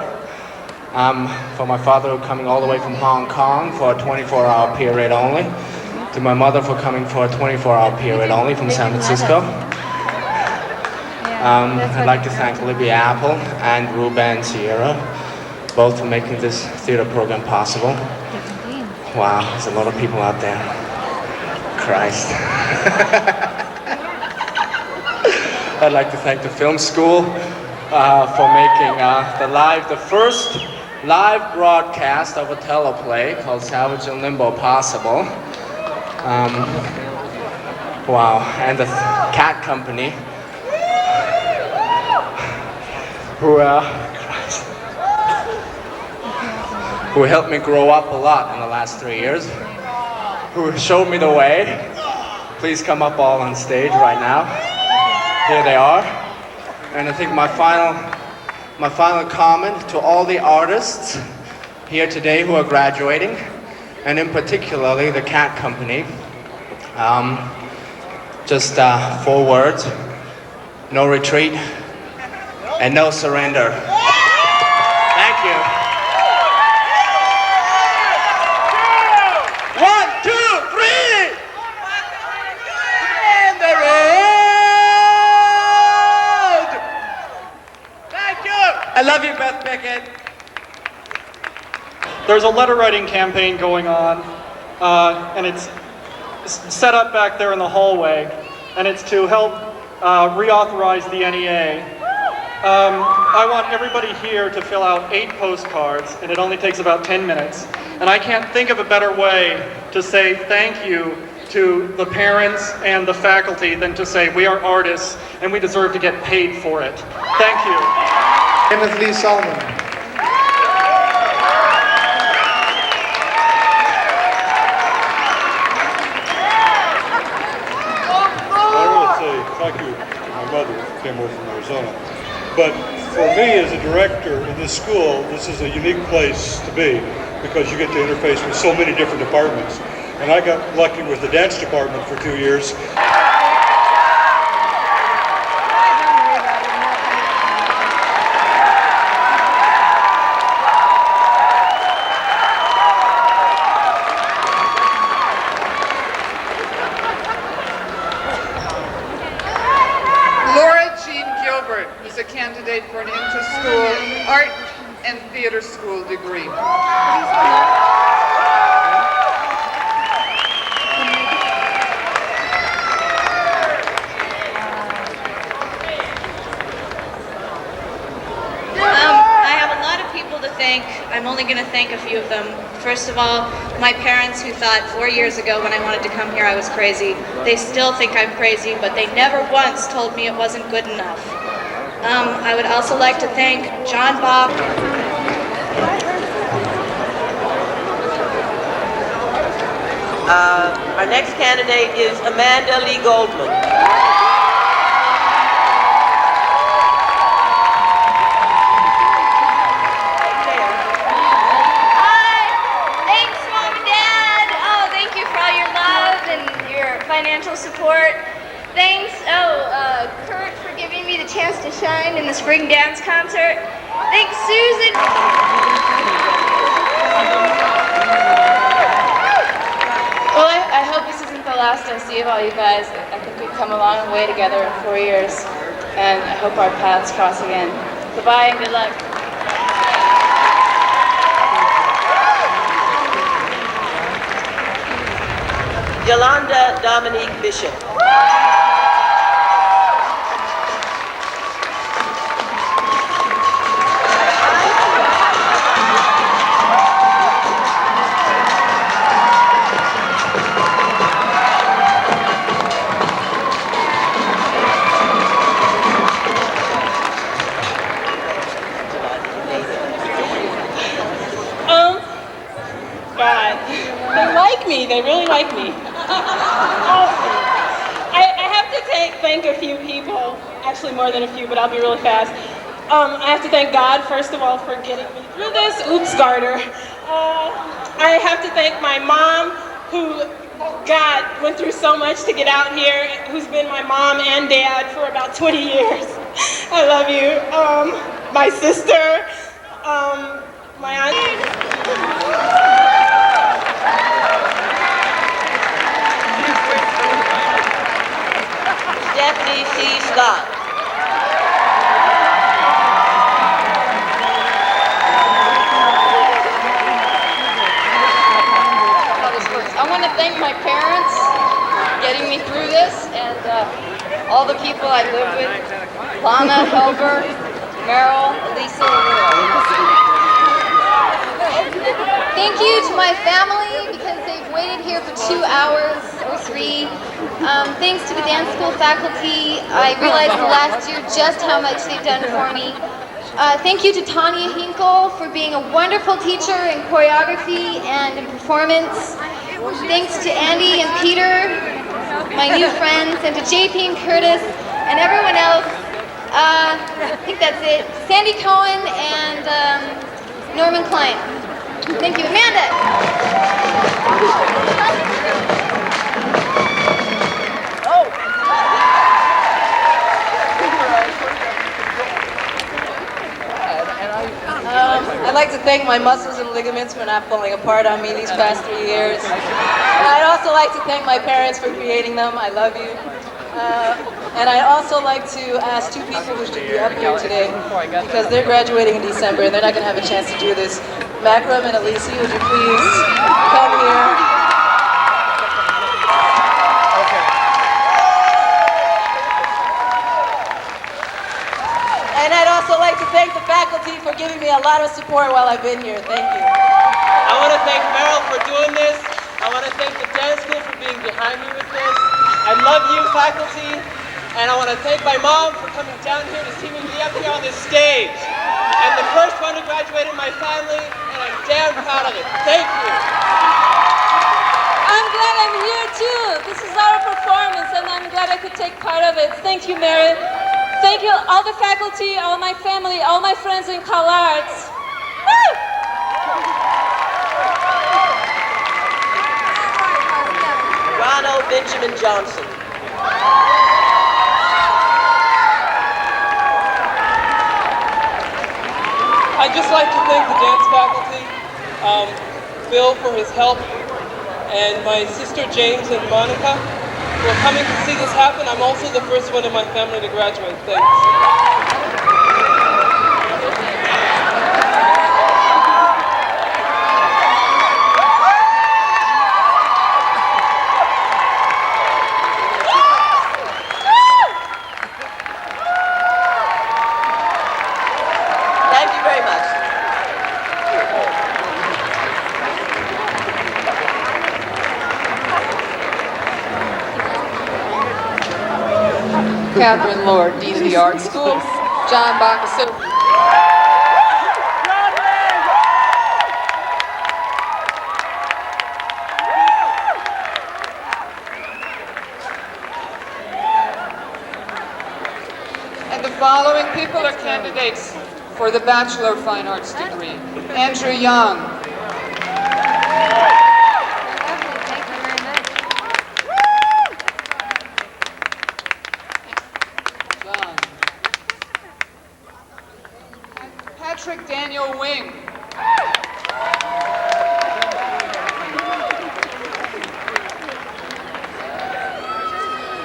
For my father coming all the way from Hong Kong for a 24-hour period only. To my mother for coming for a 24-hour period only from San Francisco. I'd like to thank Libby Apple and Ruben Sierra, both for making this theater program possible. Wow, there's a lot of people out there. Christ. I'd like to thank the film school for making the first live broadcast of a teleplay called Savage and Limbo possible. Wow, and the Cat Company, who helped me grow up a lot in the last 3 years, who showed me the way. Please come up all on stage right now. Here they are. And I think my final comment to all the artists here today who are graduating, and in particularly the Cat Company, just 4 words: no retreat and no surrender. Thank you. 1, 2, 3! And the road! Thank you! I love you, Beth Pickett. There's a letter writing campaign going on, and it's set up back there in the hallway, and it's to help reauthorize the NEA. I want everybody here to fill out 8 postcards, and it only takes about 10 minutes. And I can't think of a better way to say thank you to the parents and the faculty than to say we are artists and we deserve to get paid for it. Thank you. Kenneth Lee Solomon. I want to say thank you to my mother who came over from Arizona. But for me as a director in this school, this is a unique place to be because you get to interface with so many different departments. And I got lucky with the dance department for 2 years. A candidate for an inter-school art and theater school degree. I have a lot of people to thank. I'm only going to thank a few of them. First of all, my parents who thought 4 years ago when I wanted to come here I was crazy. They still think I'm crazy, but they never once told me it wasn't good enough. I would also like to thank John Bach. Our next candidate is Amanda Lee Goldman. Thanks, Mom and Dad. Oh, thank you for all your love and your financial support. Thanks, Kurt, for giving me the chance to shine in the spring dance concert. Thanks, Susan. Well, I hope this isn't the last I see of all you guys. I think we've come a long way together in 4 years, and I hope our paths cross again. Goodbye and good luck. Yolanda Dominique Bishop. God, they like me. They really like me. I have to thank a few people, actually more than a few, but I'll be really fast. I have to thank God, first of all, for getting me through this. Oops, Garter. I have to thank my mom, who God, went through so much to get out here, who's been my mom and dad for about 20 years. I love you. My sister, my aunt. Stephanie C. Scott. I want to thank my parents for getting me through this, and all the people I live with, Lana, Helber, Meryl, Lisa, and Thank you to my family because they've waited here for 2 hours or 3. Thanks to the dance school faculty, I realized the last year just how much they've done for me. Thank you to Tanya Hinkle for being a wonderful teacher in choreography and in performance. Thanks to Andy and Peter, my new friends, and to JP and Curtis and everyone else. I think that's it. Sandy Cohen and Norman Klein. Thank you, Amanda. I'd like to thank my muscles and ligaments for not falling apart on me these past 3 years. And I'd also like to thank my parents for creating them. I love you. And I'd also like to ask 2 people who should be up here today because they're graduating in December and they're not going to have a chance to do this. Makram and Alisi, would you please come here? And I'd also like to thank the faculty for giving me a lot of support while I've been here. Thank you. I want to thank Meryl for doing this. I want to thank the dance school for being behind me with this. I love you, faculty. And I want to thank my mom for coming down here to see me be up here on this stage. I'm the first one to graduate in my family, and I'm damn proud of it. Thank you. I'm glad I'm here too. This is our performance and I'm glad I could take part of it. Thank you, Mary. Thank you, all the faculty, all my family, all my friends in CalArts. Woo! Ronald Benjamin Johnson. I'd just like to thank the dance faculty, Bill for his help, and my sister James and Monica for coming to see this happen. I'm also the first one in my family to graduate. Thanks. Thank you very much. Catherine Lord, Dean of the Art School. John Bakasu. And the following people are candidates for the Bachelor of Fine Arts degree. Andrew Young. Patrick Daniel Wing.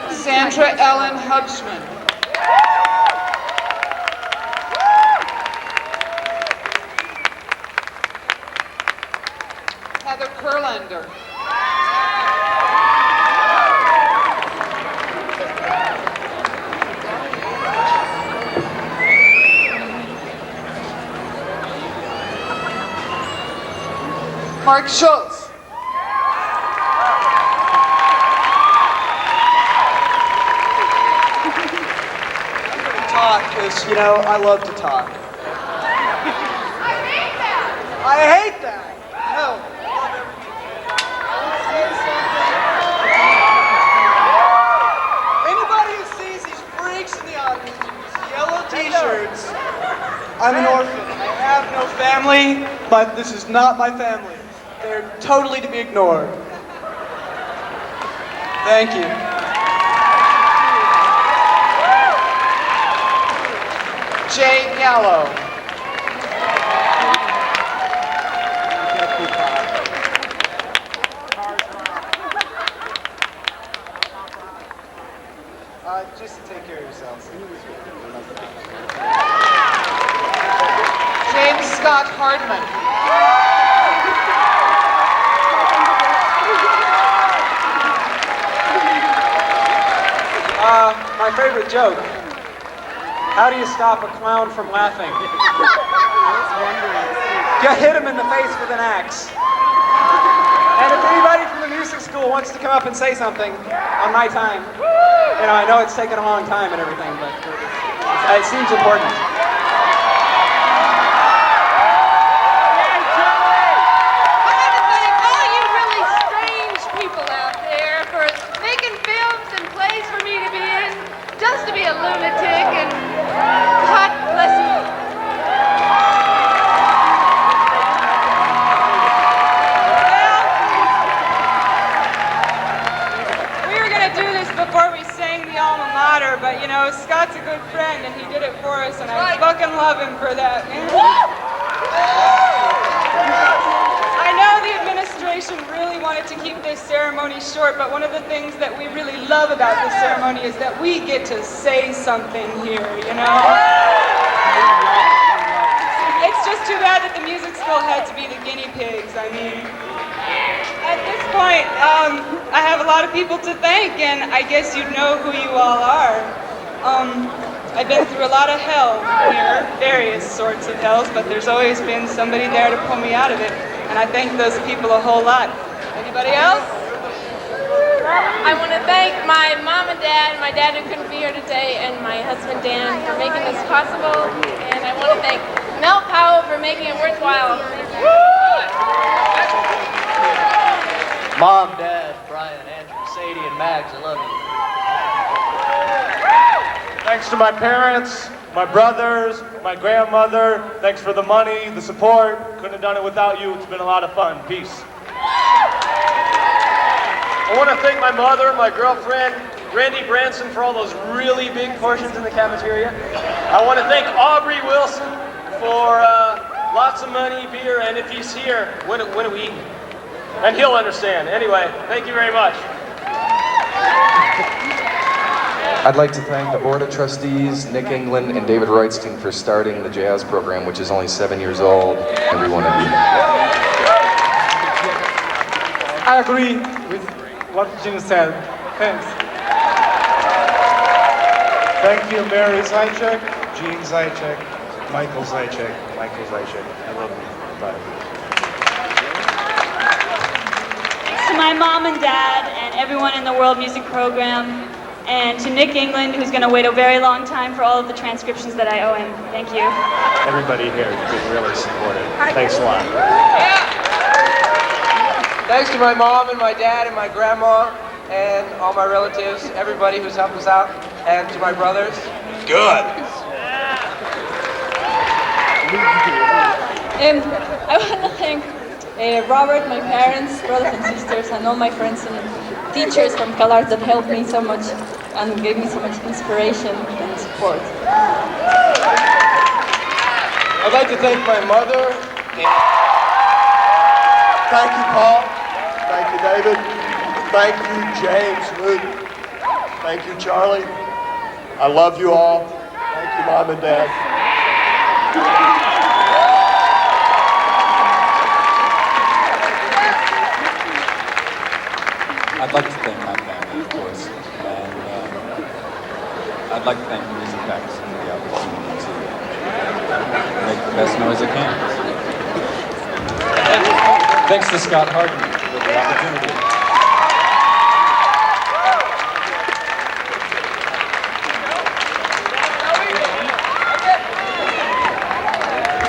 Sandra Ellen Hubschman. Heather Kurlander. Mark Schultz. Talk, because, you know, I love to talk. I hate that. No. Anybody who sees these freaks in the audience with yellow t-shirts, I'm an orphan. I have no family, but this is not my family. They're totally to be ignored. Thank you. Jane Gallo. Just take care of yourselves. James Scott Hardman. My favorite joke. How do you stop a clown from laughing? You hit him in the face with an axe. And if anybody from the music school wants to come up and say something on my time, you know, I know it's taken a long time and everything, but it seems important. All you really strange people out there for making films and plays for me to be in, just to be a lunatic, and God bless you. We were going to do this before we sang the alma mater, but you know, Scott's a good friend and he did it for us, and I fucking love him for that, man. I know the administration really wanted to keep this ceremony short, but one of the things that we really love about this ceremony is that we get to say something here, you know? It's just too bad that the music school had to be the guinea pigs. I mean, at this point, I have a lot of people to thank, and I guess you know who you all are. I've been through a lot of hell here, various sorts of hells, but there's always been somebody there to pull me out of it, and I thank those people a whole lot. Anybody else? I want to thank my mom and dad, my dad who couldn't be here today, and my husband Dan for making this possible. And I want to thank Mel Powell for making it worthwhile. Mom, Dad, Brian, Andrew, Sadie, and Mags, I love you. Thanks to my parents, my brothers, my grandmother. Thanks for the money, the support. Couldn't have done it without you. It's been a lot of fun. Peace. I want to thank my mother, my girlfriend, Randy Branson, for all those really big portions in the cafeteria. I want to thank Aubrey Wilson for lots of money, beer, and if he's here, when are we eating? And he'll understand. Anyway, thank you very much. I'd like to thank the Board of Trustees, Nick England, and David Reutzstein for starting the jazz program, which is only 7 years old, every one of you. I agree with what Gene said. Thanks. Thank you, Mary Zajac, Gene Zajac, Michael Zajac, Michael Zajac. I love you. Bye. To my mom and dad and everyone in the World Music Program, and to Nick England, who's going to wait a very long time for all of the transcriptions that I owe him. Thank you. Everybody here has been really supportive. Thanks a lot. Thanks to my mom and my dad and my grandma and all my relatives, everybody who's helped us out, and to my brothers. Good. I want to thank Robert, my parents, brothers and sisters, and all my friends and teachers from CalArts that helped me so much and gave me so much inspiration and support. I'd like to thank my mother. Thank you, Paul. Thank you, David. Thank you, James, Luke. Thank you, Charlie. I love you all. Thank you, Mom and Dad. I'd like to thank my family, of course, and I'd like to thank Music Facts for the opportunity to make the best noise I can. Thanks to Scott Hardman for the opportunity.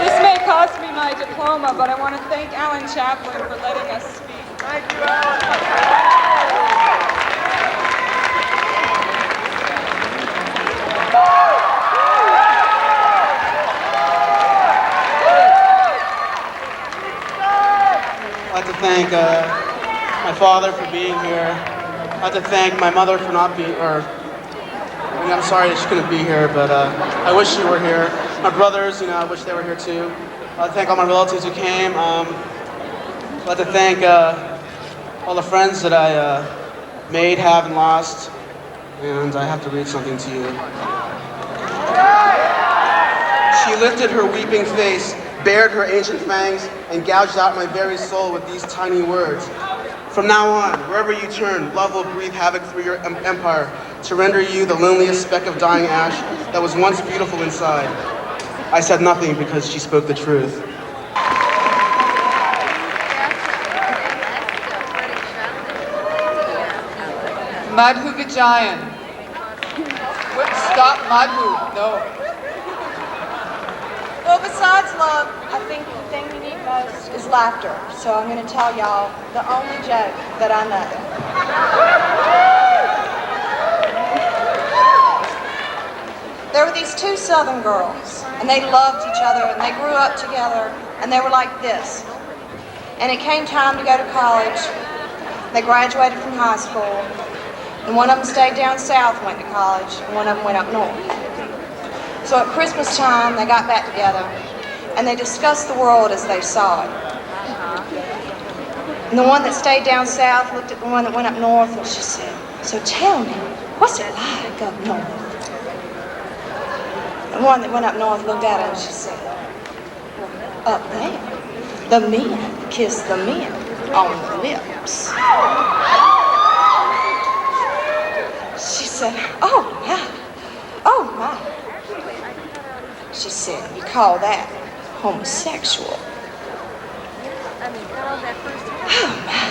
This may cost me my diploma, but I want to thank Alan Chaplin for letting us speak. Thank you, Alan. I'd like to thank my father for being here, like to thank my mother for not being, I'm sorry that she couldn't be here, but I wish she were here. My brothers, I wish they were here too. I'd like to thank all my relatives who came. I'd like to thank all the friends that I made, have, and lost. And I have to read something to you. She lifted her weeping face, bared her ancient fangs, and gouged out my very soul with these tiny words. From now on, wherever you turn, love will breathe havoc through your empire to render you the loneliest speck of dying ash that was once beautiful inside. I said nothing because she spoke the truth. Madhu Vijayan. Stop Madhu, no. Well, besides love, I think the thing we need most is laughter. So I'm going to tell y'all the only joke that I know. There were these two Southern girls, and they loved each other, and they grew up together, and they were like this. And it came time to go to college. They graduated from high school, and one of them stayed down south and went to college, and one of them went up north. So at Christmas time, they got back together, and they discussed the world as they saw it. And the one that stayed down south looked at the one that went up north, and she said, "So tell me, what's it like up north?" The one that went up north looked at her, and she said, "Up there, the men kiss the men on the lips." She said, "Oh my, oh my." She said, "You call that homosexual?" Oh my,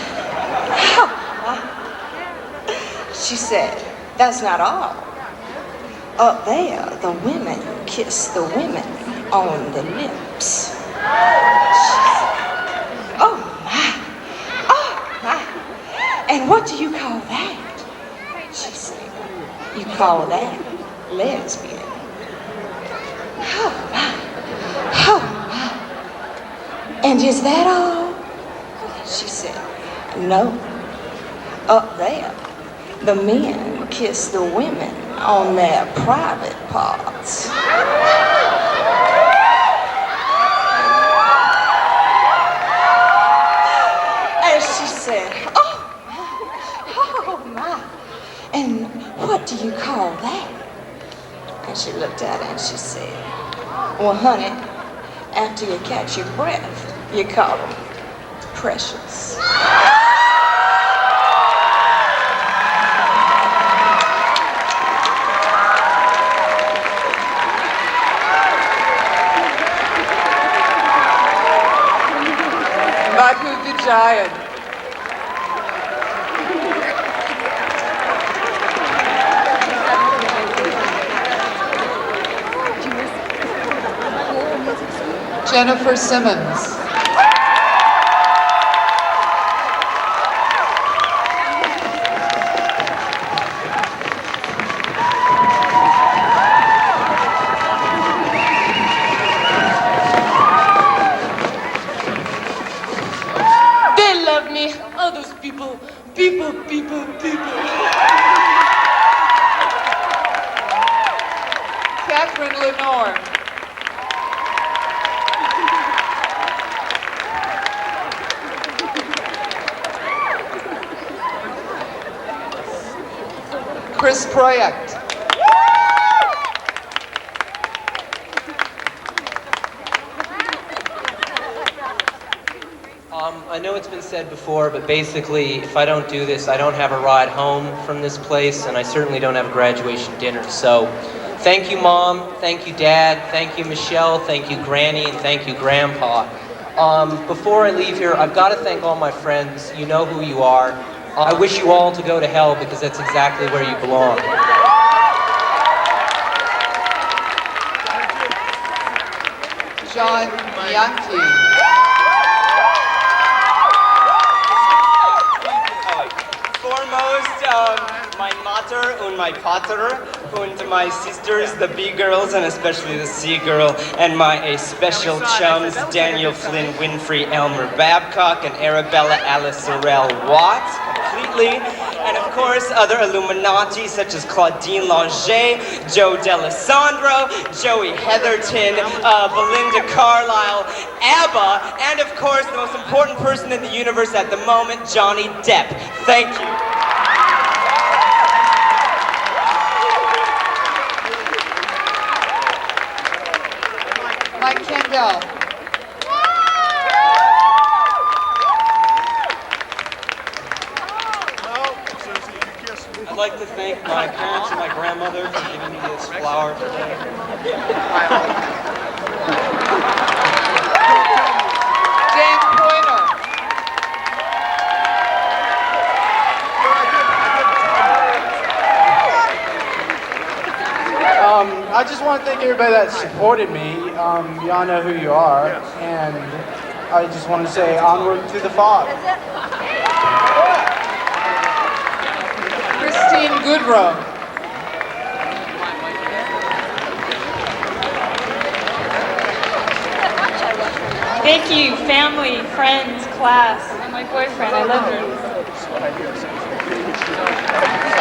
oh my. She said, "That's not all. Up there, the women kiss the women on the lips." She said, "Oh my, oh my. And what do you call that?" She said, "You call that lesbian." Oh my, oh my. "And is that all?" She said, "No. Up there, the men kiss the women on their private parts." And she said, "Oh my, and what do you call that?" And she looked at her and she said, "Well, honey, after you catch your breath, you call them precious." Madhu Vijayan. Jennifer Simmons. They love me. All those people. Catherine Lenore. Chris Project. I know it's been said before, but basically, if I don't do this, I don't have a ride home from this place, and I certainly don't have a graduation dinner. So, thank you, Mom. Thank you, Dad. Thank you, Michelle. Thank you, Granny. And thank you, Grandpa. Before I leave here, I've got to thank all my friends. You know who you are. I wish you all to go to hell because that's exactly where you belong. John Yankee. Foremost, my mother and my father, and my sisters, the B girls, and especially the C girl, and my special chums, Daniel Flynn Winfrey, Elmer Babcock, and Arabella Alice Sorrell Watts, completely. and of course other Illuminati such as Claudine Langer, Joe D'Alessandro, Joey Heatherton, Belinda Carlisle, ABBA, and of course the most important person in the universe at the moment, Johnny Depp. Thank you. Mike Kendall. I'd like to thank my parents and my grandmother for giving me this flower today. Jane Pointer. I just want to thank everybody that supported me. Y'all know who you are, and I just want to say onward to the fog. Christine Goodrow. Thank you, family, friends, class, and my boyfriend. I love you.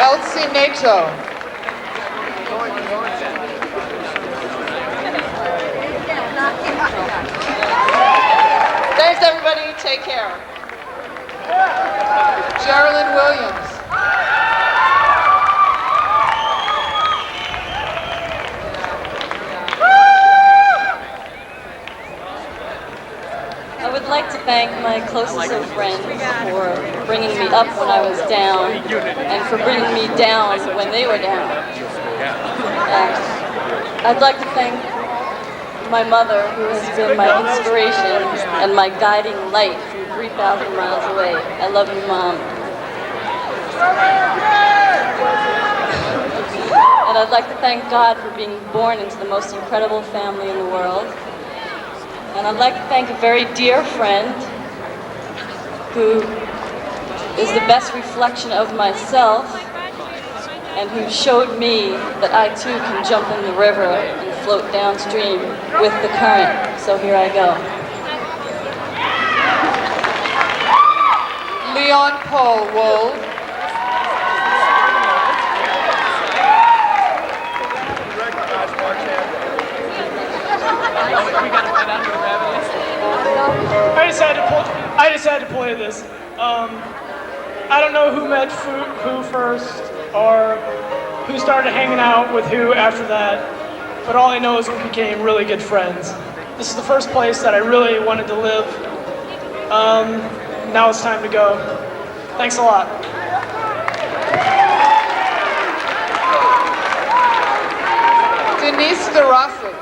Elsie Nato. Thanks, everybody. Take care. Sherilyn Williams. I would like to thank my closest of friends for bringing me up when I was down and for bringing me down when they were down. And I'd like to thank my mother, who has been my inspiration and my guiding light from 3,000 miles away. I love you, Mom. And I'd like to thank God for being born into the most incredible family in the world. And I'd like to thank a very dear friend who is the best reflection of myself and who showed me that I too can jump in the river and float downstream with the current. So here I go. Leon Paul Wold. I decided to play this. I don't know who met who first or who started hanging out with who after that, but all I know is we became really good friends. This is the first place that I really wanted to live. Now it's time to go. Thanks a lot. Denise DeRosset.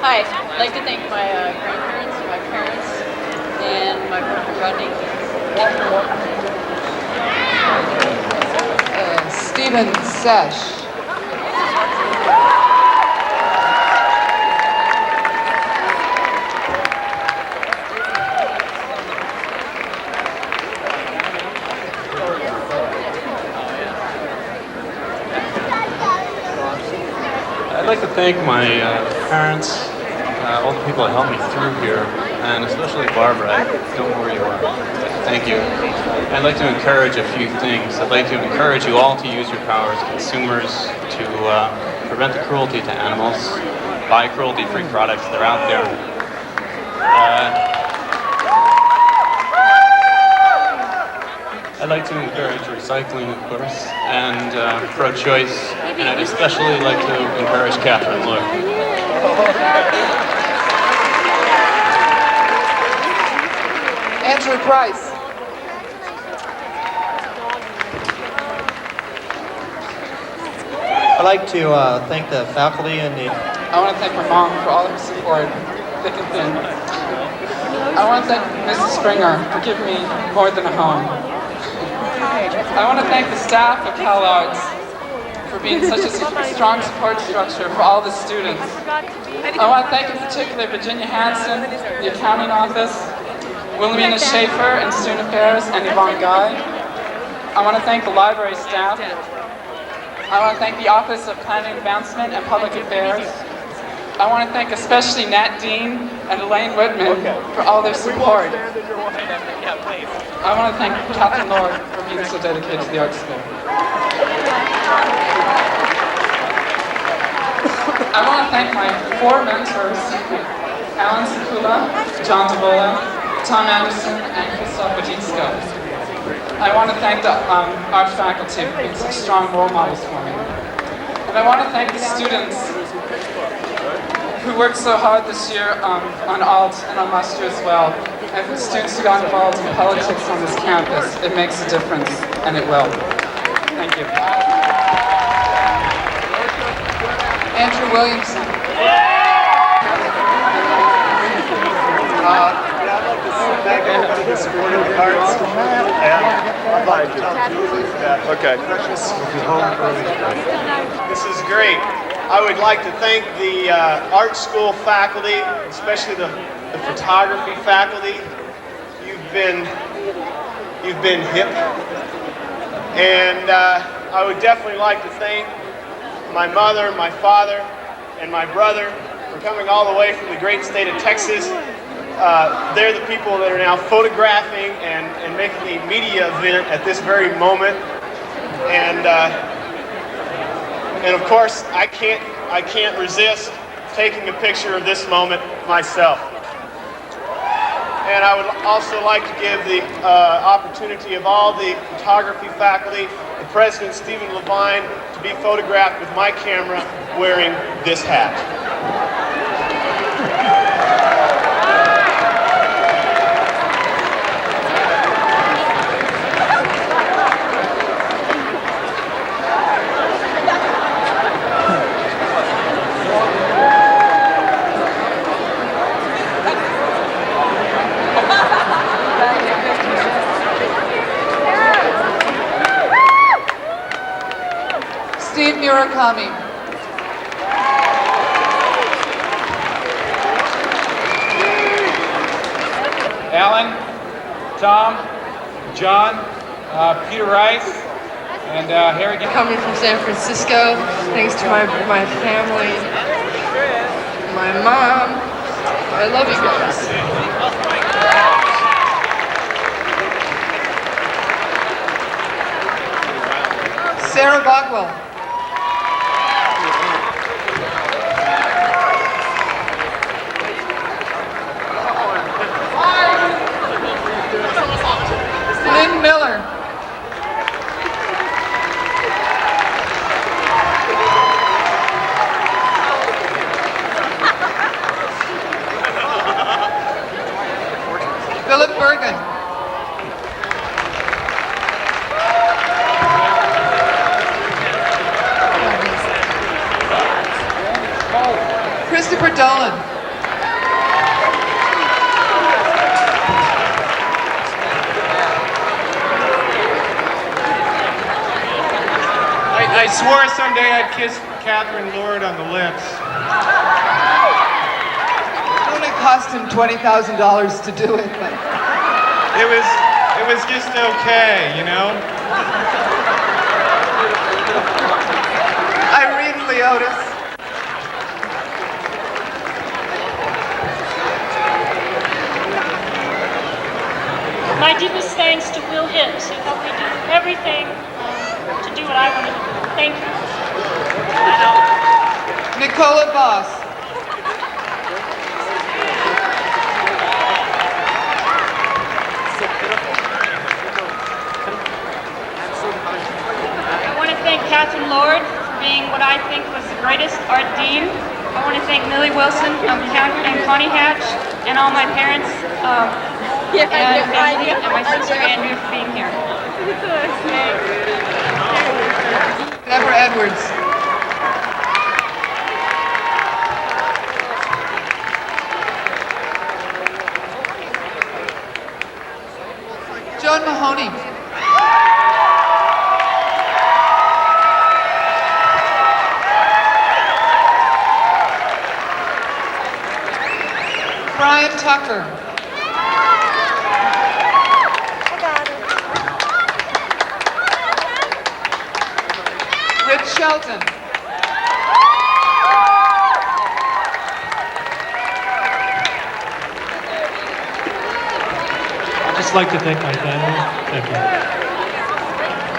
Hi, I'd like to thank my grandparents, my parents, and my boyfriend Rodney. Stephen Sesh. I'd like to thank my parents, all the people that helped me through here, and especially Barbara. I don't know where you are. Thank you. I'd like to encourage a few things. I'd like to encourage you all to use your power as consumers to prevent the cruelty to animals, buy cruelty-free products that are out there. I'd like to encourage recycling, of course, and pro-choice, and I'd especially like to encourage Catherine Lloyd. Andrew Price. I'd like to thank the faculty and the... I want to thank my mom for all of her support, thick and thin. I want to thank Mrs. Springer for giving me more than a home. I want to thank the staff of Cal Arts for being such a strong support structure for all the students. I want to thank in particular Virginia Hansen, the accounting office, Wilhelmina Schaefer and Student Affairs, and Yvonne Guy. I want to thank the library staff. I want to thank the Office of Planning Advancement and Public Affairs. I want to thank especially Nat Dean and Elaine Whitman for all their support. I want to thank Catherine Lord for being so dedicated to the art school. I want to thank my 4 mentors, Alan Sikula, John Davola, Tom Anderson, and Christoph Bajinsko. I want to thank the art faculty for being such strong role models for me. And I want to thank the students who worked so hard this year on alt and on last year as well. And for the students who got involved in politics on this campus, it makes a difference, and it will. Thank you. Andrew Williamson. Thank everybody who supported the cards. And I'd like to tell Julie that Precious will be home early tonight. This is great. I would like to thank the art school faculty, especially the photography faculty. You've been hip. And I would definitely like to thank my mother, my father, and my brother for coming all the way from the great state of Texas. They're the people that are now photographing and making a media event at this very moment. And of course, I can't resist taking a picture of this moment myself. And I would also like to give the opportunity of all the photography faculty, the president, Stephen Levine, to be photographed with my camera wearing this hat. Steve Murakami. Alan, Tom, John, Peter Rice, and Harry. Coming from San Francisco, thanks to my family, my mom. I love you guys. Sarah Bockwell. Lynn Miller. Philip Bergen. Christopher Dolan. I swore someday I'd kiss Catherine Lord on the lips. It only cost him $20,000 to do it, but It was just okay, you know? Irene Leotis. My deepest thanks to Will Hibbs, who helped me do everything to do what I wanted to do. Thank you. Nicola Voss. I want to thank Catherine Lord for being what I think was the greatest art dean. I want to thank Millie Wilson and Connie Hatch and all my parents and family and my sister Andrea for being here. Deborah Edwards. John Mahoney. Brian Tucker. Rich Shelton. just like to thank my family. Thank you.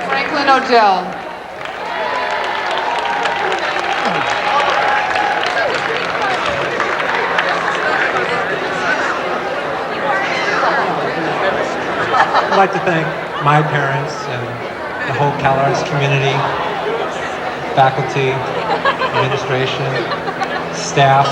Franklin Odell. I'd like to thank my parents and the whole CalArts community, faculty, administration, staff,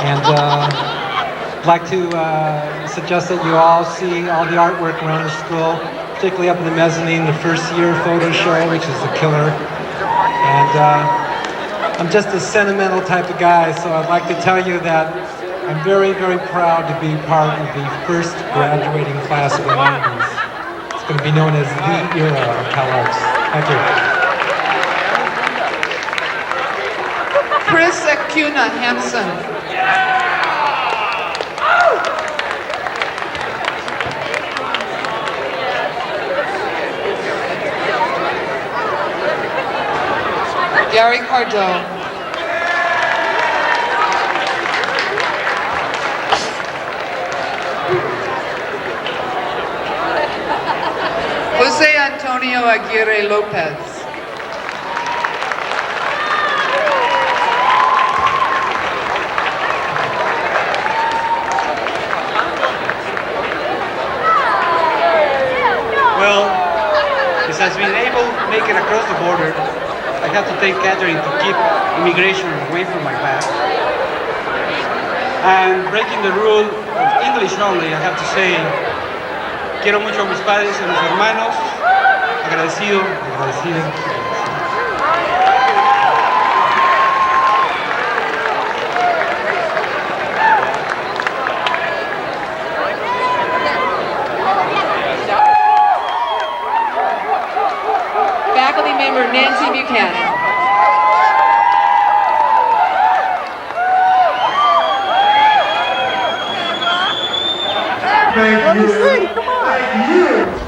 and I'd like to suggest that you all see all the artwork around the school, particularly up in the mezzanine, the first year photo show, which is a killer. And I'm just a sentimental type of guy, so I'd like to tell you that I'm very, very proud to be part of the first graduating class of the 90s. It's going to be known as the era of CalArts. Thank you. Chris Acuna Hansen. Gary Cardone. Jose Antonio Aguirre Lopez. Well, besides being able to make it across the border, I have to thank Catherine to keep immigration away from my path. And breaking the rule of English only, I have to say, quiero mucho a mis padres y a mis hermanos, agradecido, agradecido. Faculty member Nancy Buchanan. Thank you. Thank you.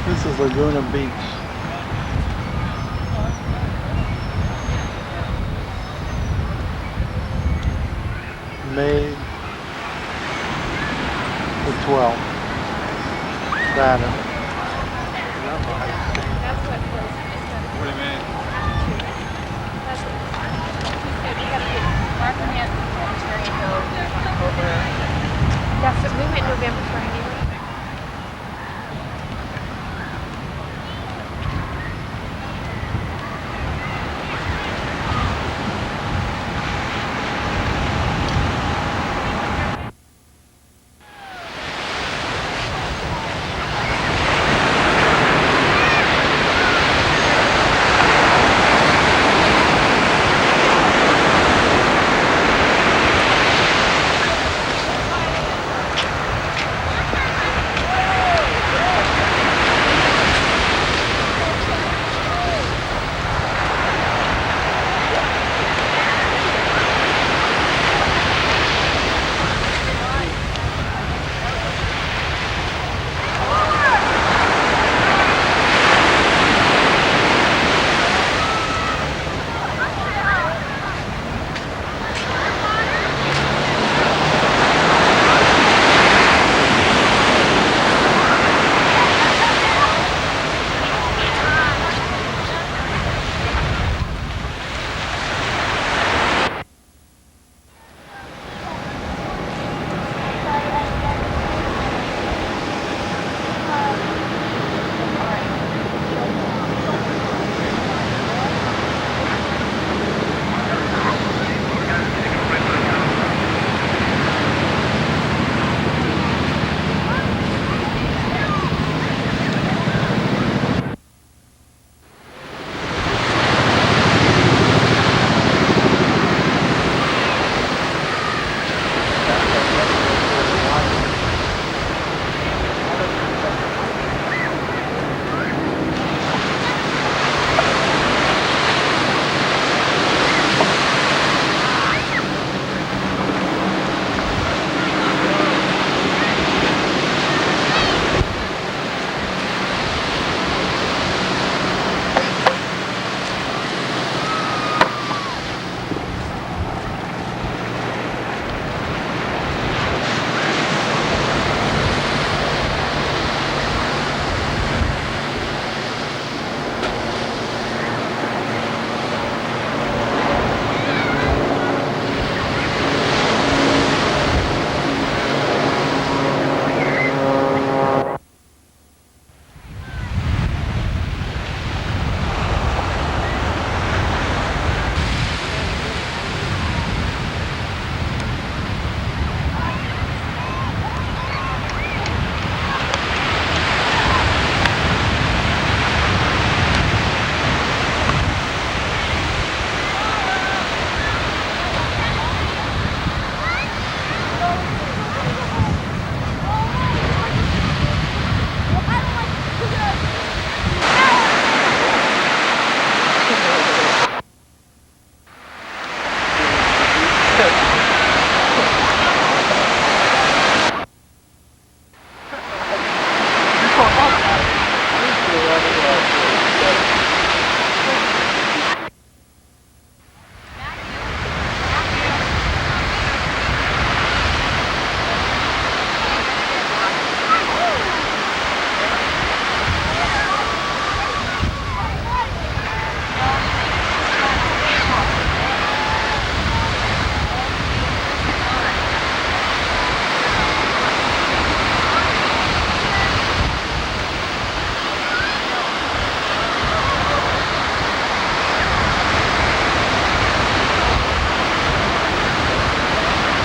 This is Laguna Beach. May the 12th, Saturday. What do you mean? That's we went November for honeymoon.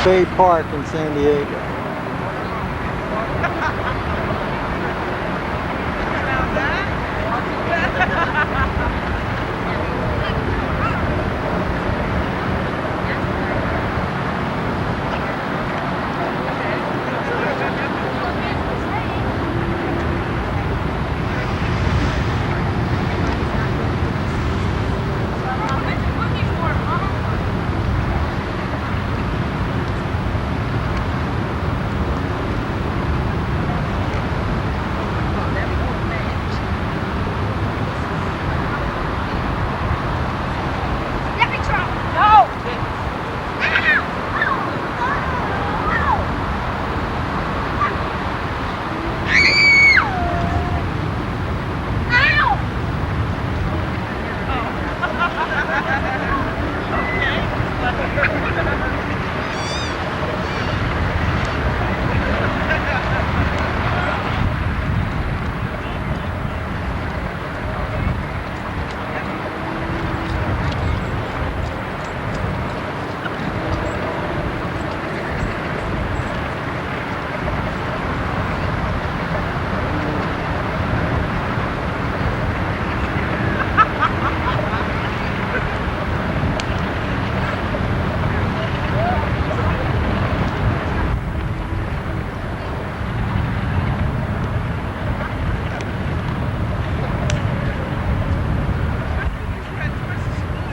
Bay Park in San Diego.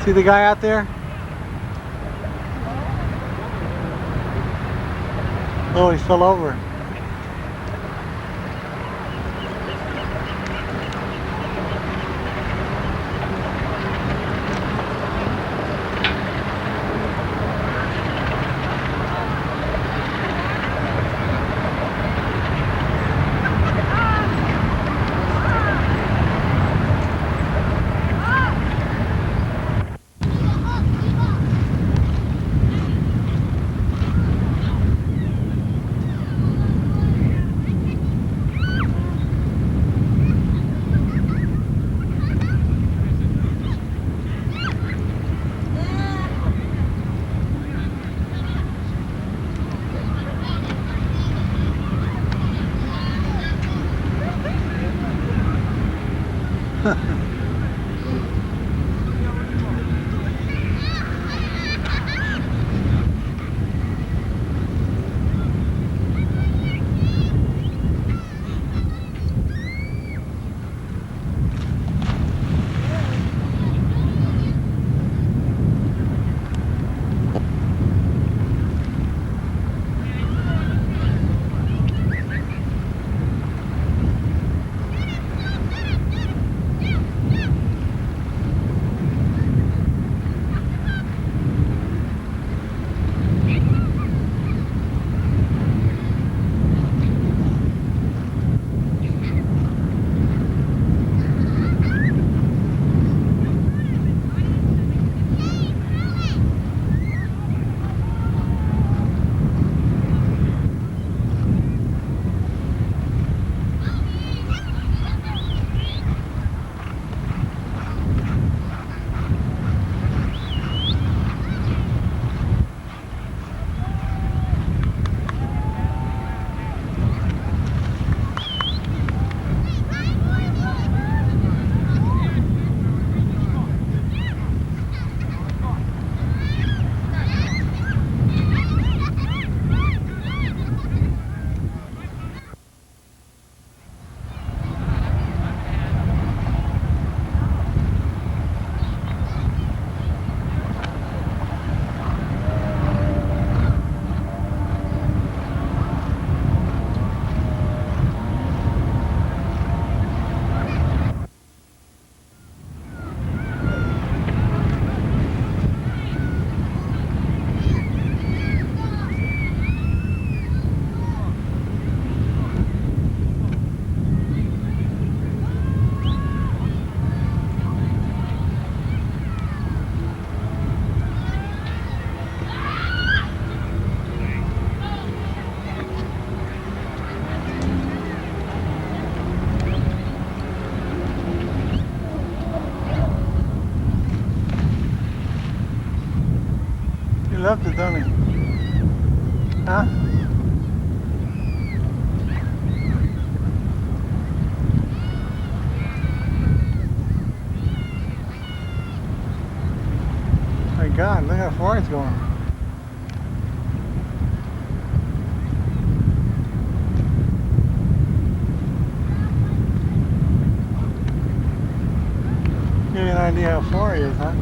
See the guy out there? Oh, he fell over. He left it, don't he? Huh? My God, look how far it's going. Give you an idea how far he is, huh?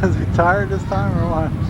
Is he tired this time or what?